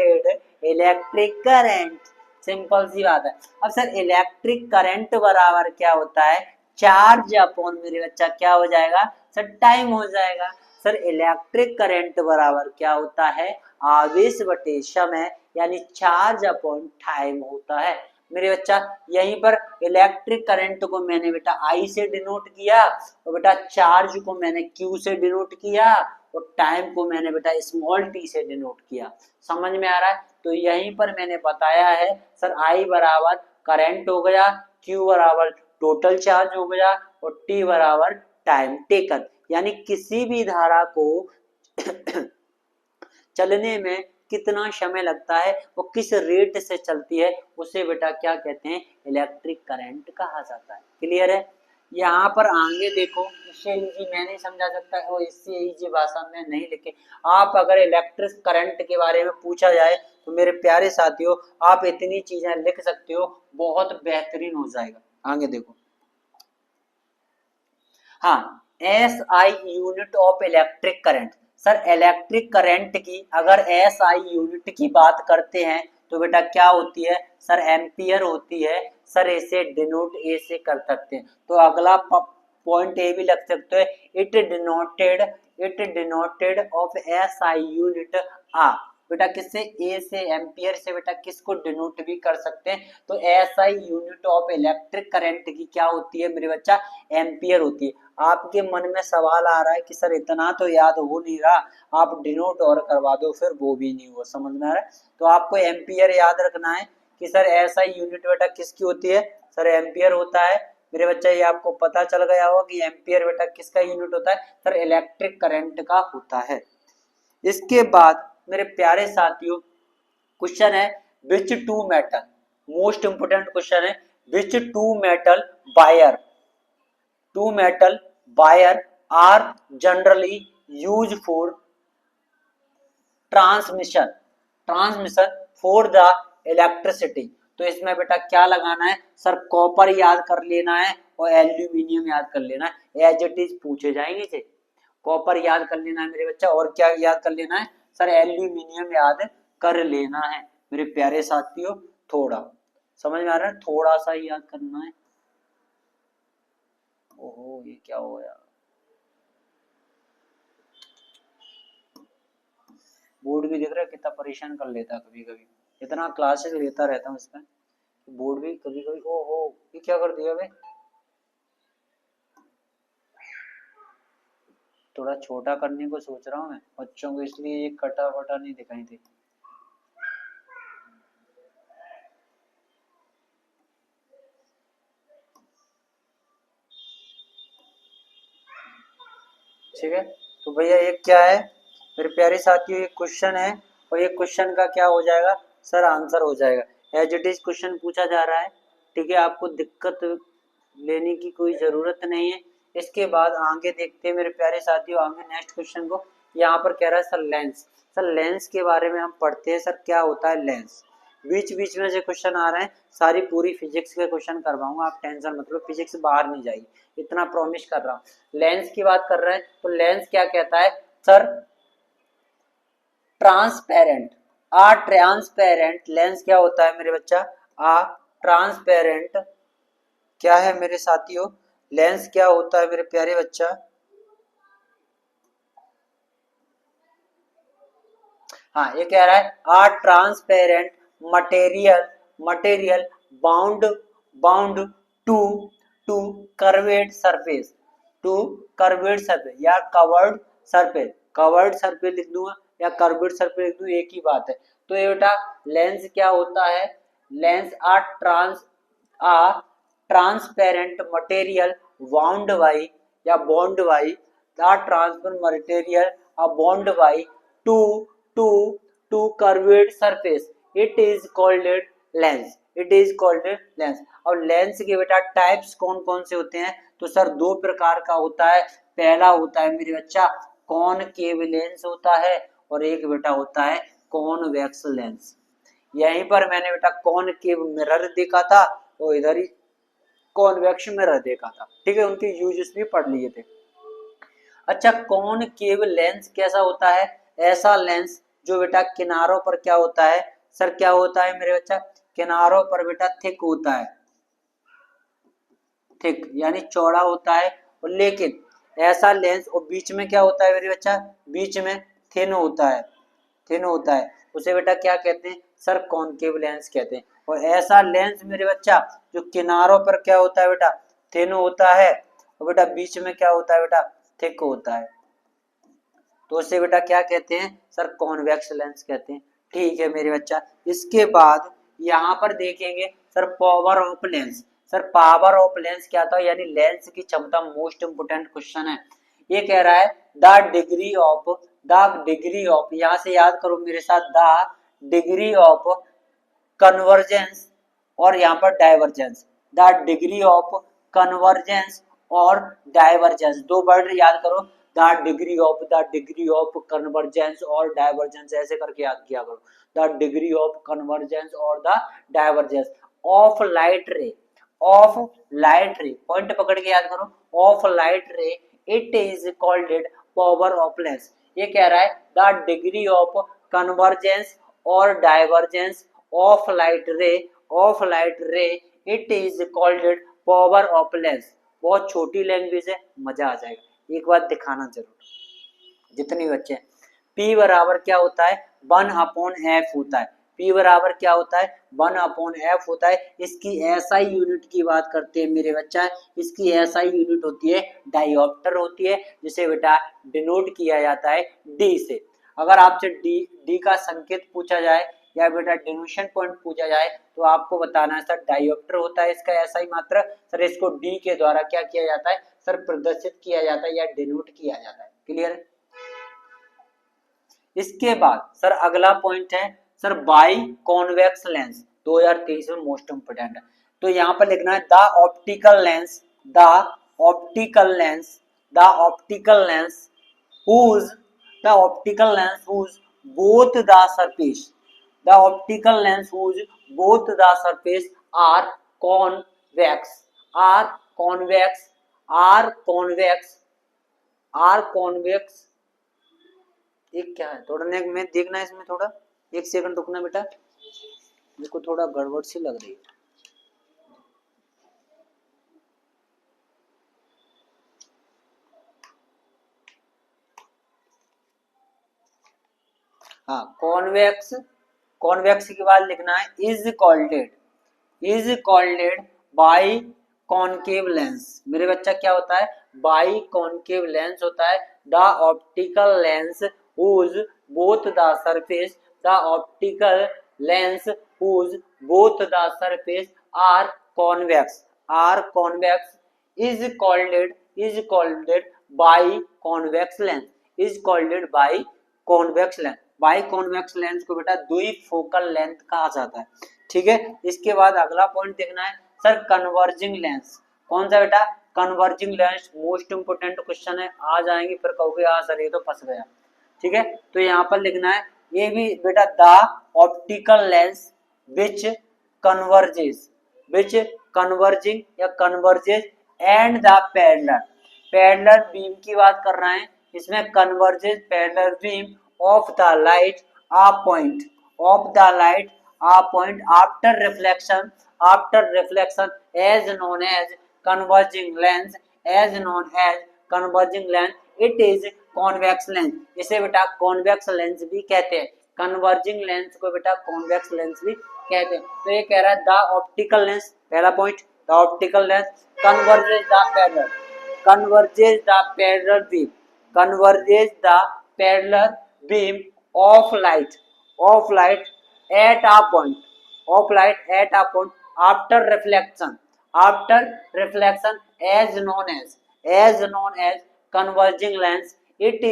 electric current. Simple सी बात है। अब सर इलेक्ट्रिक करंट बराबर क्या होता है, चार्ज अपॉन मेरे बच्चा क्या हो जाएगा सर, टाइम हो जाएगा। सर इलेक्ट्रिक करंट बराबर क्या होता है, आवेश बटे समय, यानी चार्ज अपॉन टाइम होता है मेरे बच्चा। यहीं पर इलेक्ट्रिक करंट को मैंने बेटा आई से डिनोट किया, और बेटा चार्ज को मैंने क्यू से डिनोट किया, और टाइम को मैंने बेटा स्मॉल टी से डिनोट किया। समझ में आ रहा है। तो यहीं पर मैंने बताया है सर, आई बराबर करंट हो गया, क्यू बराबर टोटल चार्ज हो गया, और टी बराबर टाइम टेकन, यानी किसी भी धारा को चलने में कितना समय लगता है, वो किस रेट से चलती है, उसे बेटा क्या कहते हैं, इलेक्ट्रिक करंट कहा जाता है। क्लियर है। यहाँ पर आगे देखो, इससे इजी मैं नहीं समझा सकता और इससे इजी भाषा में नहीं लिखे। आप अगर इलेक्ट्रिक करंट के बारे में पूछा जाए तो मेरे प्यारे साथियों, आप इतनी चीजें लिख सकते हो, बहुत बेहतरीन हो जाएगा। आगे देखो, हाँ, S I unit of electric current. Sir electric current की अगर एस आई यूनिट की बात करते हैं तो बेटा क्या होती है सर, एम्पियर होती है। सर इसे डिनोट ए से कर सकते हैं, तो अगला पॉइंट ए भी लग सकते हैं, it denoted of S I unit A. बेटा किससे, ए से, एम्पियर से बेटा किसको डिनोट भी कर सकते हैं, तो SI unit of electric current की क्या होती है मेरे बच्चा, एम्पियर होती है। आपके मन में सवाल आ रहा है कि सर इतना तो याद हो नहीं रहा, आप डिनोट और करवा दो, फिर वो भी नहीं हुआ, समझ में आ रहा है। तो आपको एम्पियर याद रखना है कि सर एसआई यूनिट बेटा किसकी होती है, सर एम्पियर होता है मेरे बच्चा। ये आपको पता चल गया होगा कि एम्पियर बेटा किसका यूनिट होता है, सर इलेक्ट्रिक करंट का होता है। इसके बाद मेरे प्यारे साथियों क्वेश्चन है, which two metal, most important question है, which two metal wire are generally use for transmission for the electricity. तो इसमें बेटा क्या लगाना है सर, कॉपर याद कर लेना है और एल्यूमिनियम याद कर लेना है, एज इट इज पूछे जाएंगे थे। कॉपर याद कर लेना है मेरे बच्चा, और क्या याद कर लेना है सर, एल्यूमिनियम याद कर लेना है मेरे प्यारे साथियों। थोड़ा समझ में आ रहा है, थोड़ा सा ही याद करना है। ओहो ये क्या हो गया, बोर्ड भी देख रहा है कितना परेशान कर लेता है कभी कभी, इतना क्लासेस लेता रहता हूँ इसका, बोर्ड भी कभी कभी, ओहो ये क्या कर दिया भाई, थोड़ा छोटा करने को सोच रहा हूँ मैं बच्चों को, इसलिए ये कटा वटा नहीं दिखाई दे। ठीक है, तो भैया ये क्या है मेरे प्यारे साथियों, ये क्वेश्चन है, और ये क्वेश्चन का क्या हो जाएगा सर, आंसर हो जाएगा। एज इट इज क्वेश्चन पूछा जा रहा है, ठीक है, आपको दिक्कत लेने की कोई जरूरत नहीं है। इसके बाद आगे देखते हैं मेरे प्यारे साथियों, आगे नेक्स्ट क्वेश्चन को। यहाँ पर कह रहा है सर लेंस, सर लेंस के बारे में हम पढ़ते हैं, सर क्या होता है लेंस। बीच बीच में से क्वेश्चन आ रहे हैं, सारी पूरी फिजिक्स के क्वेश्चन करवाऊंगा, आप टेंशन मत लो, फिजिक्स बाहर नहीं जाएगी, इतना प्रॉमिस कर रहा हूँ। लेंस की बात कर रहे हैं तो लेंस क्या कहता है सर, ट्रांसपेरेंट, आ ट्रांसपेरेंट लेंस क्या होता है मेरे बच्चा, आ ट्रांसपेरेंट क्या है मेरे साथियों, लेंस क्या होता है मेरे प्यारे बच्चा, हाँ ये कह रहा है a transparent material, material bound, bound to, to curved surface, to curved surface या कवर्ड सरफेस, कवर्ड सरफेस लिख दूंगा या कर्वेड सरफेस लिख दूं, एक ही बात है। तो ये बेटा लेंस क्या होता है, lens a transparent material bound by या bound by, the transparent material a bound by two two two curved surface, it is called lens, it is called lens। और लेंस के बेटा टाइप्स कौन कौन से होते हैं, तो सर दो प्रकार का होता है, पहला होता है मेरे बच्चा कॉनकेव लेंस होता है, और एक बेटा होता है कॉन्वेक्स लेंस। यहीं पर मैंने बेटा कॉनकेव मिरर देखा था और इधर ही कॉन्वेक्स मिरर देखा था, ठीक है, उनके यूजेस भी पढ़ लिए थे। अच्छा कॉनकेव लेंस कैसा होता है, ऐसा लेंस जो बेटा किनारों पर क्या होता है सर, क्या होता है मेरे बच्चा, किनारों पर बेटा थिक होता है, थिक यानी चौड़ा होता है, और लेकिन ऐसा लेंस और बीच में क्या होता है मेरे बच्चा, बीच में थिन होता है, थिन होता है, उसे बेटा क्या कहते हैं सर, कॉनकेव लेंस कहते हैं। और ऐसा लेंस मेरे बच्चा जो किनारों पर क्या होता है बेटा, थिन होता है, और बेटा बीच में क्या होता है बेटा, थिक होता है, तो उसे बेटा क्या कहते हैं सर, कॉन्वेक्स लेंस कहते हैं। ठीक है मेरे बच्चा, इसके बाद यहाँ पर देखेंगे sir power of lens, sir power of lens क्या था, यानी लेंस की क्षमता, मोस्ट इंपोर्टेंट क्वेश्चन है। ये कह रहा है the degree of, the degree of, यहाँ से याद करो मेरे साथ, द डिग्री ऑफ कन्वर्जेंस और यहाँ पर divergence, the degree of convergence और डाइवर्जेंस, दो वर्ड याद करो, the degree of, the degree of convergence और डाइवर्जेंस, ऐसे करके याद किया करो, द डिग्री ऑफ कन्वर्जेंस और द डाइवर्जेंस ऑफ लाइट रे, ऑफ लाइट रे, पॉइंट पकड़ के याद करो, ऑफ लाइट रे, it is called power of lens. ये कह रहा है द डिग्री ऑफ कन्वर्जेंस और डाइवर्जेंस ऑफ लाइट रे, ऑफ लाइट रे, it is called power of lens. बहुत छोटी लैंग्वेज है, मजा आ जाएगा, एक बार दिखाना जरूर जितने बच्चे हैं। P बराबर क्या होता है, 1/f होता है, P बराबर क्या होता है, 1/f होता है। इसकी SI यूनिट की बात करते हैं मेरे बच्चा, इसकी SI यूनिट होती है डायोप्टर होती है, जिसे बेटा डिनोट किया जाता है D से। अगर आपसे D का संकेत पूछा जाए या बेटा डिनोशन पॉइंट पूछा जाए तो आपको बताना है सर डायोप्टर होता है इसका SI मात्रा, सर इसको D के द्वारा क्या किया जाता है सर, प्रदर्शित किया जाता है या डिनोट किया जाता है। क्लियर है। इसके बाद सर अगला पॉइंट है सर बाई कॉन्वेक्स लेंस, 2023 में मोस्ट इंपोर्टेंट है। तो यहाँ पर लिखना है the optical lens, the optical lens, the optical lens whose, the optical lens whose both the surface, the optical lens whose both the surface are convex, are convex, are convex, are convex। एक क्या है थोड़ा नेक में देखना है, इसमें थोड़ा एक सेकंड रुकना बेटा, मेरे को थोड़ा गड़बड़ सी लग रही है। हाँ कॉन्वेक्स, कॉन्वेक्स के बाद लिखना है is कॉल्डेड, is कॉल्डेड by concave lens. मेरे बच्चा क्या होता है, बाई कॉनकेव लेंस होता है। The optical lens whose both the surface, the optical lens whose both the surface are convex, are convex is called by convex lens, is called by convex lens। By convex lens को बेटा द्वि focal length कहा जाता है। ठीक है, इसके बाद अगला पॉइंट देखना है सर कन्वर्जिंग लेंस। कौन सा बेटा, converging lens, most important question है, आ जाएंगे फिर कहोगे हाँ सर ये तो फंस गया। ठीक है, तो यहाँ पर लिखना है ये भी बेटा the optical lens, which converges, which converging या converges and the parallel beam की बात कर रहे हैं, इसमें converges parallel beam of the light a point, of the light a point after reflection as known as converging lens, as known as converging lens, it is convex lens, इसे बेटा convex lens भी कहते हैं, converging lens को बेटा convex lens भी कहते हैं। तो ये कह रहा है द ऑप्टिकल लेंस, पहला point, the optical lens converges the parallel, converges the parallel beam, converges the parallel beam of light at a point, of light at a point after reflection as known as converging lens, it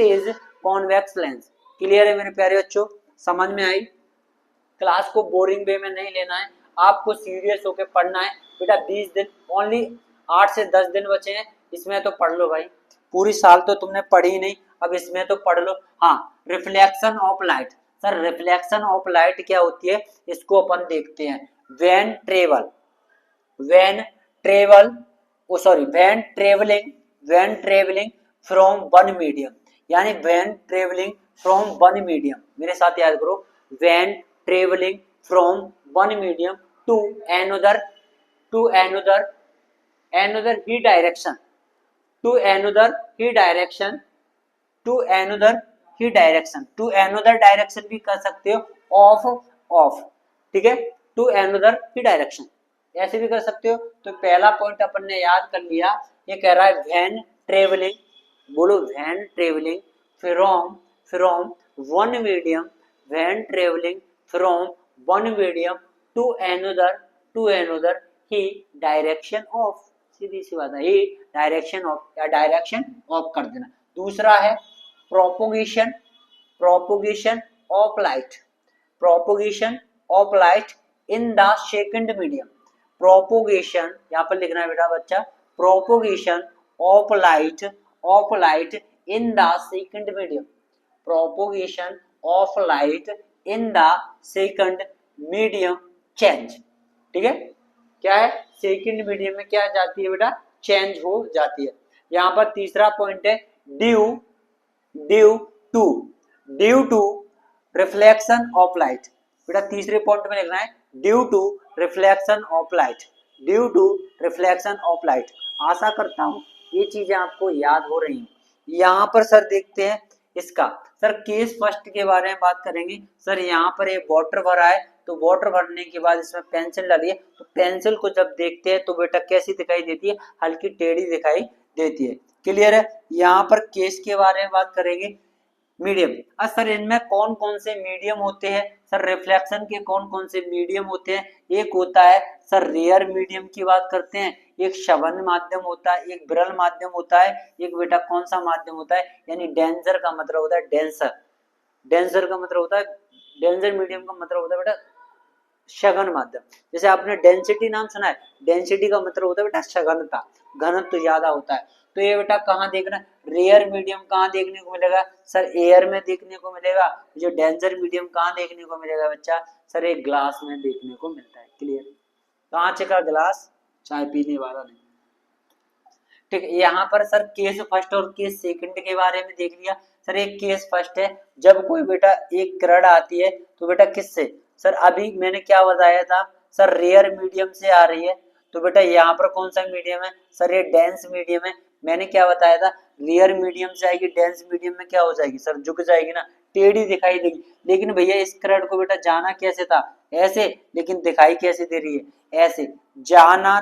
is convex lens. Clear है मेरे प्यारे बच्चों, समझ में आई? Class को boring वे में नहीं लेना है, आपको सीरियस होकर पढ़ना है बेटा। 20 दिन ओनली 8 से 10 दिन बचे हैं, इसमें तो पढ़ लो भाई, पूरी साल तो तुमने पढ़ी नहीं, अब इसमें तो पढ़ लो। हाँ, reflection of light, sir reflection of light क्या होती है इसको अपन देखते हैं। When travelling from one medium, यानी when travelling from one medium, मेरे साथ याद करो, when travelling from one medium to another ही डायरेक्शन, टू another डायरेक्शन भी कर सकते हो, ऑफ, ठीक है, टू another ही डायरेक्शन ऐसे भी कर सकते हो। तो पहला पॉइंट अपन ने याद कर लिया, ये कह रहा है व्हेन ट्रेवलिंग, बोलो when travelling from one medium, when travelling from one medium to another ही डायरेक्शन ऑफ, सीधी सी बात है, ही डायरेक्शन ऑफ या डायरेक्शन ऑफ कर देना। दूसरा है propagation of light in the second medium, propagation यहाँ पर लिखना है बेटा बच्चा, propagation of light in the second medium, propagation of light in the second medium change, ठीक है, क्या है सेकंड मीडियम में क्या जाती है बेटा, चेंज हो जाती है। यहाँ पर तीसरा पॉइंट है due to reflection of light, बेटा तीसरे पॉइंट में लिखना है due to reflection of light. आशा करता हूँ ये चीजें आपको याद हो रही हैं। यहाँ पर सर देखते हैं इसका, सर केस फर्स्ट के बारे में बात करेंगे। सर यहाँ पर एक वाटर भरा है, तो वाटर भरने के बाद इसमें पेंसिल डाली है, तो पेंसिल को जब देखते हैं तो बेटा कैसी दिखाई देती है, हल्की टेढ़ी दिखाई देती है। क्लियर है? यहाँ पर केस के बारे में बात करेंगे। मीडियम, सर इनमें कौन कौन से मीडियम होते हैं? सर रिफ्लेक्शन के कौन कौन से मीडियम होते हैं? एक होता है सर रेयर मीडियम की बात करते हैं, एक श्रवण माध्यम होता है, एक विरल माध्यम होता है, एक बेटा कौन सा माध्यम होता है, यानी डेंसर का मतलब होता है डेंसर का मतलब होता है, डेंसर मीडियम का मतलब होता है बेटा सघन माध्यम। जैसे आपने डेंसिटी नाम सुना है, डेंसिटी का मतलब होता है बेटा सघनता, घनत्व तो ज्यादा होता है। तो ये बेटा कहाँ देखना, रेयर मीडियम कहाँ देखने को मिलेगा? सर एयर में देखने को मिलेगा। जो डेंसर मीडियम कहाँ देखने को मिलेगा बच्चा? सर एक ग्लास में देखने को मिलता है। क्लियर? कांच का ग्लास, चाय पीने वाला नहीं। ठीक है, यहाँ पर सर केस फर्स्ट और केस सेकंड के बारे में देख लिया। सर एक केस फर्स्ट है, जब कोई बेटा एक किरण आती है तो बेटा किससे? सर अभी मैंने क्या बताया था, सर रेयर मीडियम से आ रही है, तो बेटा यहाँ पर कौन सा मीडियम है? सर ये डेंस मीडियम है। मैंने क्या बताया था, रेयर मीडियम से आएगी, डेंस मीडियम में क्या हो जाएगी? सर झुक जाएगी ना, टेढ़ी दिखाई देगी। लेकिन भैया इस किरण को बेटा जाना कैसे था? ऐसे, लेकिन दिखाई कैसे दे रही है? ऐसे। जाना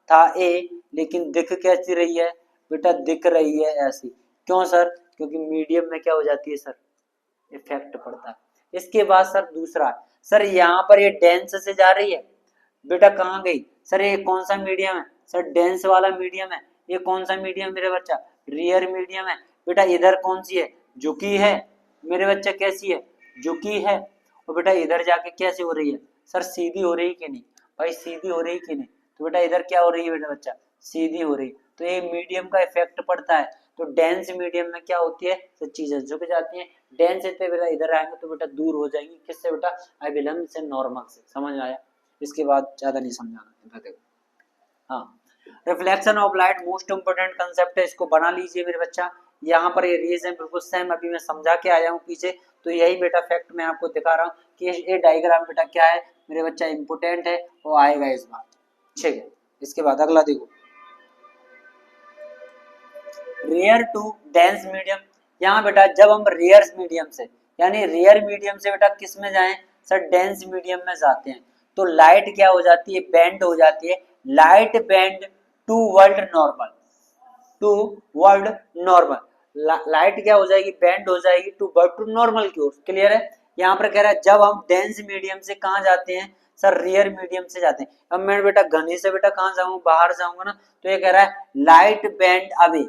था ए, लेकिन दिख कैसी रही है बेटा? दिख रही है ऐसी। क्यों सर? क्योंकि मीडियम में क्या हो जाती है सर, इफेक्ट पड़ता है। इसके बाद सर दूसरा, सर यहाँ पर ये डेंस से जा रही है बेटा, कहाँ गई? सर ये कौन सा मीडियम है? सर डेंस वाला मीडियम है। ये कौन सा मीडियम मेरे बच्चा? रेयर मीडियम है। बेटा इधर कौन सी है? झुकी है मेरे बच्चा। कैसी है? झुकी है। और बेटा इधर जाके कैसी हो रही है? सर सीधी हो रही कि नहीं? भाई सीधी हो रही कि नहीं? तो बेटा इधर क्या हो रही है बेटा बच्चा? सीधी हो रही। तो ये मीडियम का इफेक्ट पड़ता है। तो डेंस मीडियम में क्या होती है, तो चीजें झुक जाती हैं। डेंस से बेटा इधर आएंगे तो बेटा दूर हो जाएंगी, किससे बेटा, अभिलंब से, नॉर्मल से। समझ आया, इसके बाद ज्यादा नहीं समझाना, इधर देखो। हाँ, reflection of light most important concept है, इसको बना लीजिए मेरे बच्चा। यहाँ पर ये रेज है बिल्कुल सेम, अभी मैं समझा के आया हूँ पीछे, तो यही बेटा फैक्ट मैं आपको दिखा रहा हूँ कि ये डायग्राम बेटा क्या है मेरे बच्चा, इंपोर्टेंट है, वो आएगा इस बार। ठीक है, इसके बाद अगला देखो, रेयर टू डेंस मीडियम। यहाँ बेटा जब हम रेयर मीडियम से, यानी रेयर मीडियम से बेटा किस में जाएं, सर डेंस मीडियम में जाते हैं, तो लाइट क्या हो जाती है, बेंड हो जाती है। Light bend toward normal, toward normal, light क्या हो जाएगी, बेंड हो जाएगी टू वर्ल्ड टू नॉर्मल की ओर। क्लियर है। यहाँ पर कह रहा है जब हम डेंस मीडियम से कहाँ जाते हैं, सर रेयर मीडियम से जाते हैं। अब मैं बेटा घने से बेटा कहाँ जाऊँ, बाहर जाऊंगा ना, तो ये कह रहा है light bend away,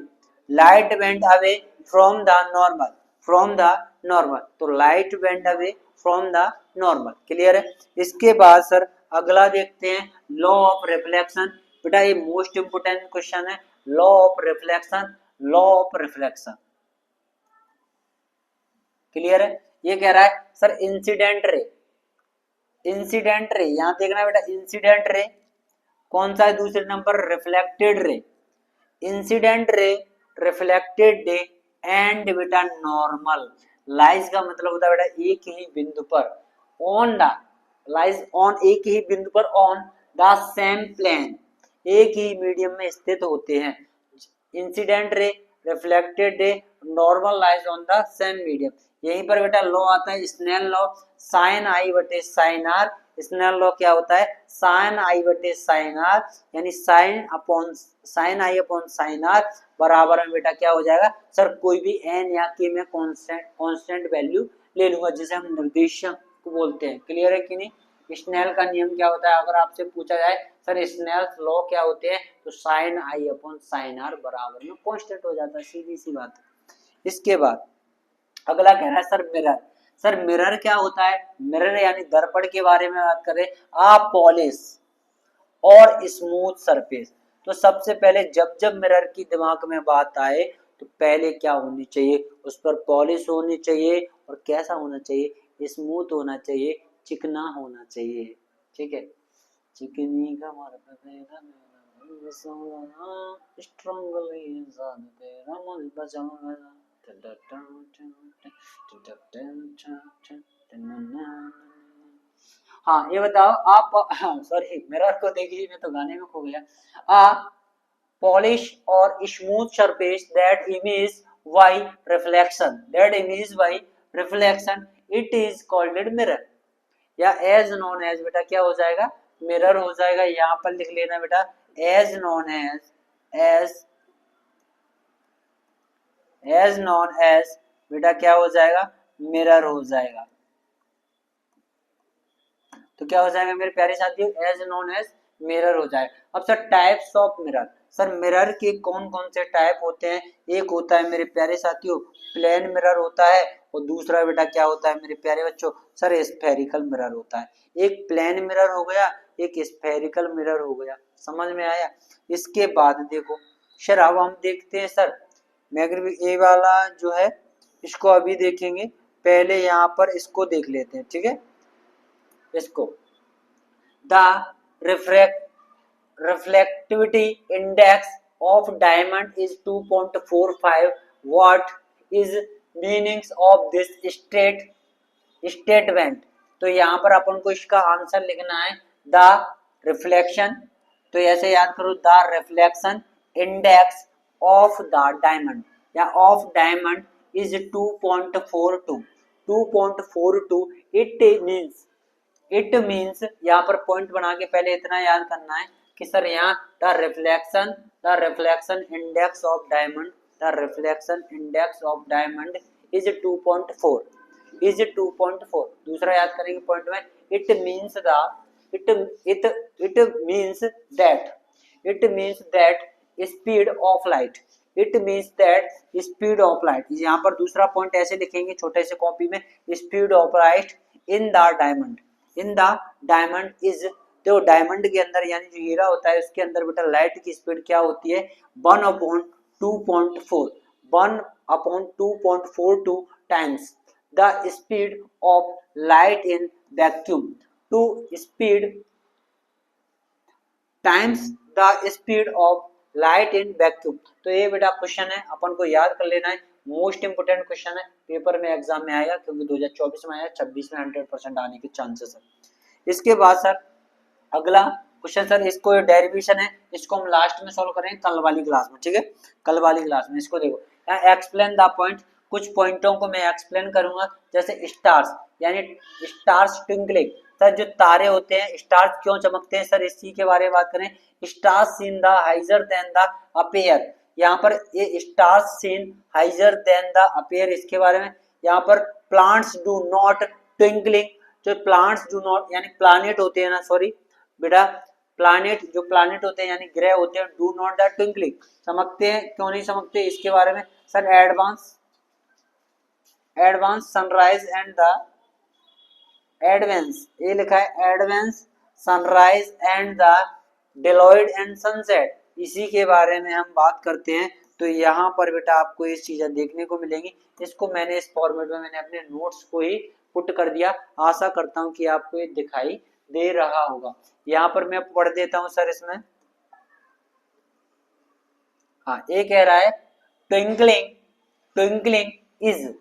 light bend away from the normal, from the normal, तो light bend away from the normal. Clear है। इसके बाद सर अगला देखते हैं, लॉ ऑफ रिफ्लेक्शन। बेटा ये मोस्ट इंपोर्टेंट क्वेश्चन है, law of reflection, law of reflection. Clear है। ये कह रहा है sir incident ray, incident ray, यहां देखना बेटा इंसिडेंट रे कौन सा है, दूसरे number reflected ray, incident ray, reflected ray and बेटा नॉर्मल। लाइज का मतलब होता है बेटा एक ही बिंदु पर, ऑन द, लाइज ऑन, एक ही बिंदु पर, ऑन द सेम प्लेन, एक ही मीडियम में स्थित होते हैं। Incident ray, reflected ray, normal lies on the same medium. यहीं पर बेटा लॉ आता है स्नेल लॉ, साइन आई बटे साइन आर। स्नेल लॉ क्या होता है, साइन आई बटे साइन आर, यानी sine upon, sine i upon sine r बराबर में बेटा क्या हो जाएगा, सर कोई भी एन या के में कांस्टेंट वैल्यू ले लूंगा, जिसे हम निर्देशांक को बोलते हैं। क्लियर है कि नहीं। स्नेल का नियम क्या होता है, अगर आपसे पूछा जाए सर स्नेल्स लॉ क्या होते हैं, तो sine i upon sine r बराबर में कांस्टेंट हो जाता है, सीधी सी बात है। इसके बाद अगला कह रहा है सर मिरर। सर मिरर क्या होता है, मिरर यानी दर्पण के बारे में बात करें, आ पॉलिश और स्मूथ सरफेस। तो सबसे पहले जब जब मिरर की दिमाग में बात आए तो पहले क्या होनी चाहिए, उस पर पॉलिश होनी चाहिए, और कैसा होना चाहिए, स्मूथ होना चाहिए, चिकना होना चाहिए। ठीक है, चिकनी कमर पे तेरा मेरा स्ट्रांगली इंसान तेरा मन बचाऊंगा। हाँ ये बताओ आप, सॉरी मिरर को देखिए, मैं तो गाने में खो गया। आ पॉलिश और smooth surface that image by reflection, that image by reflection, it is called mirror, या एज नोन एज बेटा क्या हो जाएगा, मिरर हो जाएगा। यहाँ पर लिख लेना बेटा as known as known as बेटा क्या हो जाएगा, मिरर हो जाएगा। तो क्या हो जाएगा मेरे प्यारे साथियों, एज नोन एज मिरर हो जाएगा। अब sir types of mirror, sir mirror के कौन कौन से टाइप होते हैं, एक होता है मेरे प्यारे साथियों प्लेन मिरर होता है, और दूसरा बेटा क्या होता है मेरे प्यारे बच्चों, सर स्फेरिकल मिरर होता है। एक प्लेन मिरर हो गया, एक स्फेरिकल मिरर हो गया। समझ में आया। इसके बाद देखो सर अब हम देखते हैं सर मैग्नेटिक ए वाला जो है इसको अभी देखेंगे, पहले यहाँ पर इसको देख लेते हैं। ठीक है, इसको the reflectivity index of diamond is 2.45. what is meanings of this statement। तो यहाँ पर अपन को इसका आंसर लिखना है द रिफ्लेक्शन, तो ऐसे याद करो the reflection index of the diamond या of diamond is 2.42, 2.42। It means यहाँ पर पॉइंट बना के पहले इतना याद करना है कि सर यहाँ the reflection index of diamond, the reflection index of diamond is 2.4, is 2.4। दूसरा याद करेंगे पॉइंट में, it means that speed of light, it means that speed of light. यहाँ पर दूसरा पॉइंट ऐसे लिखेंगे छोटे से कॉपी में, speed of light in the diamond, in the diamond is, तो डायमंड के अंदर यानी जो हीरा होता है उसके अंदर बेटा लाइट की स्पीड क्या होती है 1/2.4, 1/2.42 times the speed of light in vacuum to speed times the speed of light in vacuum. तो ये बेटा क्वेश्चन है, अपन को याद कर लेना है, मोस्ट इंपोर्टेंट क्वेश्चन है, पेपर में एग्जाम में आएगा, क्योंकि 2024 में आया, 26 में 100% आने के चांसेस है। इसके बाद सर अगला क्वेश्चन, सर इसको डेरिवेशन है, इसको हम लास्ट में सॉल्व करेंगे कल वाली क्लास में, ठीक है, कल वाली क्लास में। इसको देखो, यहाँ एक्सप्लेन द पॉइंट, कुछ पॉइंटों को मैं एक्सप्लेन करूंगा, जैसे स्टार्स यानी स्टार्स ट्विंकलिंग। सर जो तारे होते हैं, स्टार्स क्यों चमकते हैं, सर इसी के बारे में बात करें। Stars seen the higher than the appear, यहाँ पर ये stars seen higher than the appear, इसके बारे में। यहाँ पर प्लांट्स डू नॉट ट्विंकलिंग, जो प्लांट्स डू नॉट यानी प्लानेट होते हैं ना, सॉरी बेटा, प्लानेट जो प्लानेट होते हैं यानी ग्रह होते हैं, डू नॉट द ट्विंकलिंग, चमकते हैं, क्यों नहीं चमकते, इसके बारे में। Sir advance sunrise and the advance, ये लिखा है advance sunrise and the delayed and sunset, इसी के बारे में हम बात करते हैं। तो यहाँ पर बेटा आपको ये चीजें देखने को मिलेंगी। इसको मैंने इस फॉर्मेट में मैंने अपने नोट्स को ही पुट कर दिया, आशा करता हूँ कि आपको ये दिखाई दे रहा होगा। यहाँ पर मैं पढ़ देता हूँ सर इसमें। हाँ, ये कह रहा है twinkling is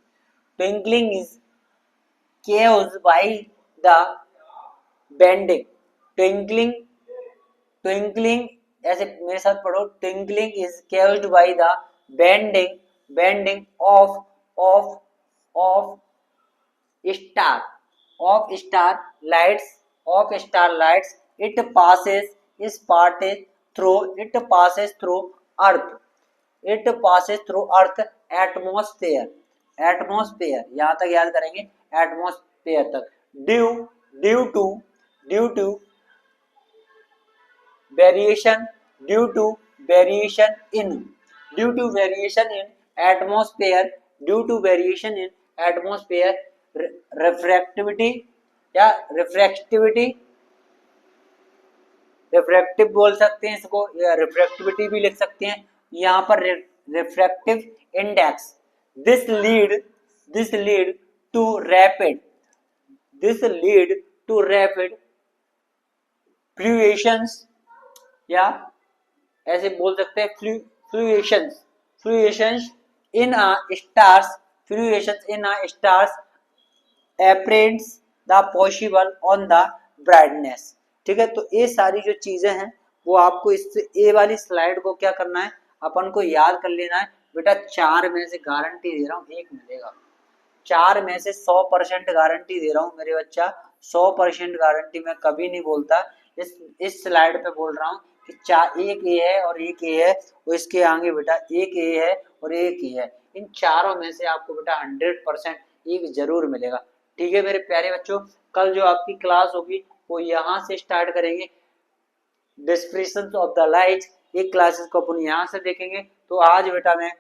caused by the bending, twinkling ऐसे मेरे साथ पढ़ो, twinkling is caused by the bending of star lights. It passes through earth atmosphere, यहाँ तक याद करेंगे, एटमॉस्फेयर तक। Due to variation in atmosphere refractivity या रिफ्रैक्टिव बोल सकते हैं इसको, या रिफ्रैक्टिविटी भी लिख सकते हैं। यहाँ पर refractive index, this lead to rapid fluctuations, या ऐसे बोल सकते हैं fluctuations in stars apparent the possible on the brightness, ठीक है। तो ये सारी जो चीजें हैं वो आपको इससे ए वाली स्लाइड को क्या करना है, अपन को याद कर लेना है बेटा। 4 में से गारंटी दे रहा हूँ 1 मिलेगा, 4 में से 100% गारंटी दे रहा हूँ मेरे बच्चा, 100% गारंटी मैं कभी नहीं बोलता। इस स्लाइड पे बोल रहा हूँ कि 4, एक ए है और एक ए है, और इसके आगे बेटा एक ए है और एक ए है, इन चारों में से आपको बेटा 100% एक जरूर मिलेगा, ठीक है मेरे प्यारे बच्चों। कल जो आपकी क्लास होगी वो यहाँ से स्टार्ट करेंगे, डिस्क्रिप्शन ऑफ द लाइट, एक क्लासेस को अपन यहाँ से देखेंगे। तो आज बेटा मैं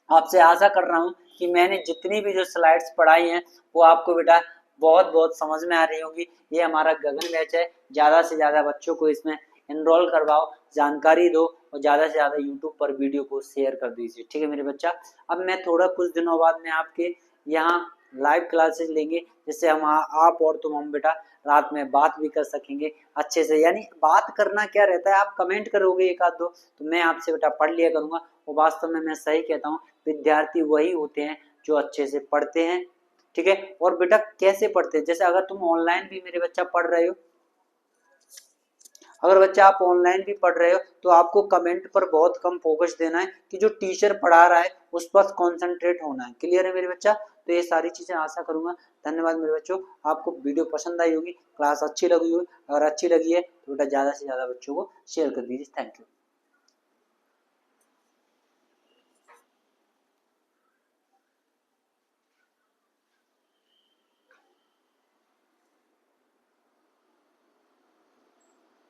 आपसे आशा कर रहा हूँ कि मैंने जितनी भी जो स्लाइड्स पढ़ाई हैं वो आपको बेटा बहुत समझ में आ रही होगी। ये हमारा गगन बैच है, ज़्यादा से ज़्यादा बच्चों को इसमें एनरोल करवाओ, जानकारी दो, और ज़्यादा से ज़्यादा यूट्यूब पर वीडियो को शेयर कर दीजिए, ठीक है मेरे बच्चा। अब मैं थोड़ा कुछ दिनों बाद में आपके यहाँ लाइव क्लासेस लेंगे, जिससे हम आप और हम बेटा रात में बात भी कर सकेंगे अच्छे से। यानी बात करना क्या रहता है, आप कमेंट करोगे एक आध दो तो मैं आपसे बेटा पढ़ लिया करूंगा। वो वास्तव में मैं सही कहता हूँ, विद्यार्थी वही होते हैं जो अच्छे से पढ़ते हैं, ठीक है। और बेटा कैसे पढ़ते हैं, जैसे अगर तुम ऑनलाइन भी मेरे बच्चा पढ़ रहे हो, अगर बच्चा आप ऑनलाइन भी पढ़ रहे हो तो आपको कमेंट पर बहुत कम फोकस देना है, कि जो टीचर पढ़ा रहा है उस पर कॉन्सेंट्रेट होना है। क्लियर है मेरे बच्चा। तो ये सारी चीजें आशा करूंगा। धन्यवाद मेरे बच्चों, आपको वीडियो पसंद आई होगी, क्लास अच्छी लगी होगी, अगर अच्छी लगी है तो बेटा ज्यादा से ज्यादा बच्चों को शेयर कर दीजिए। Thank you.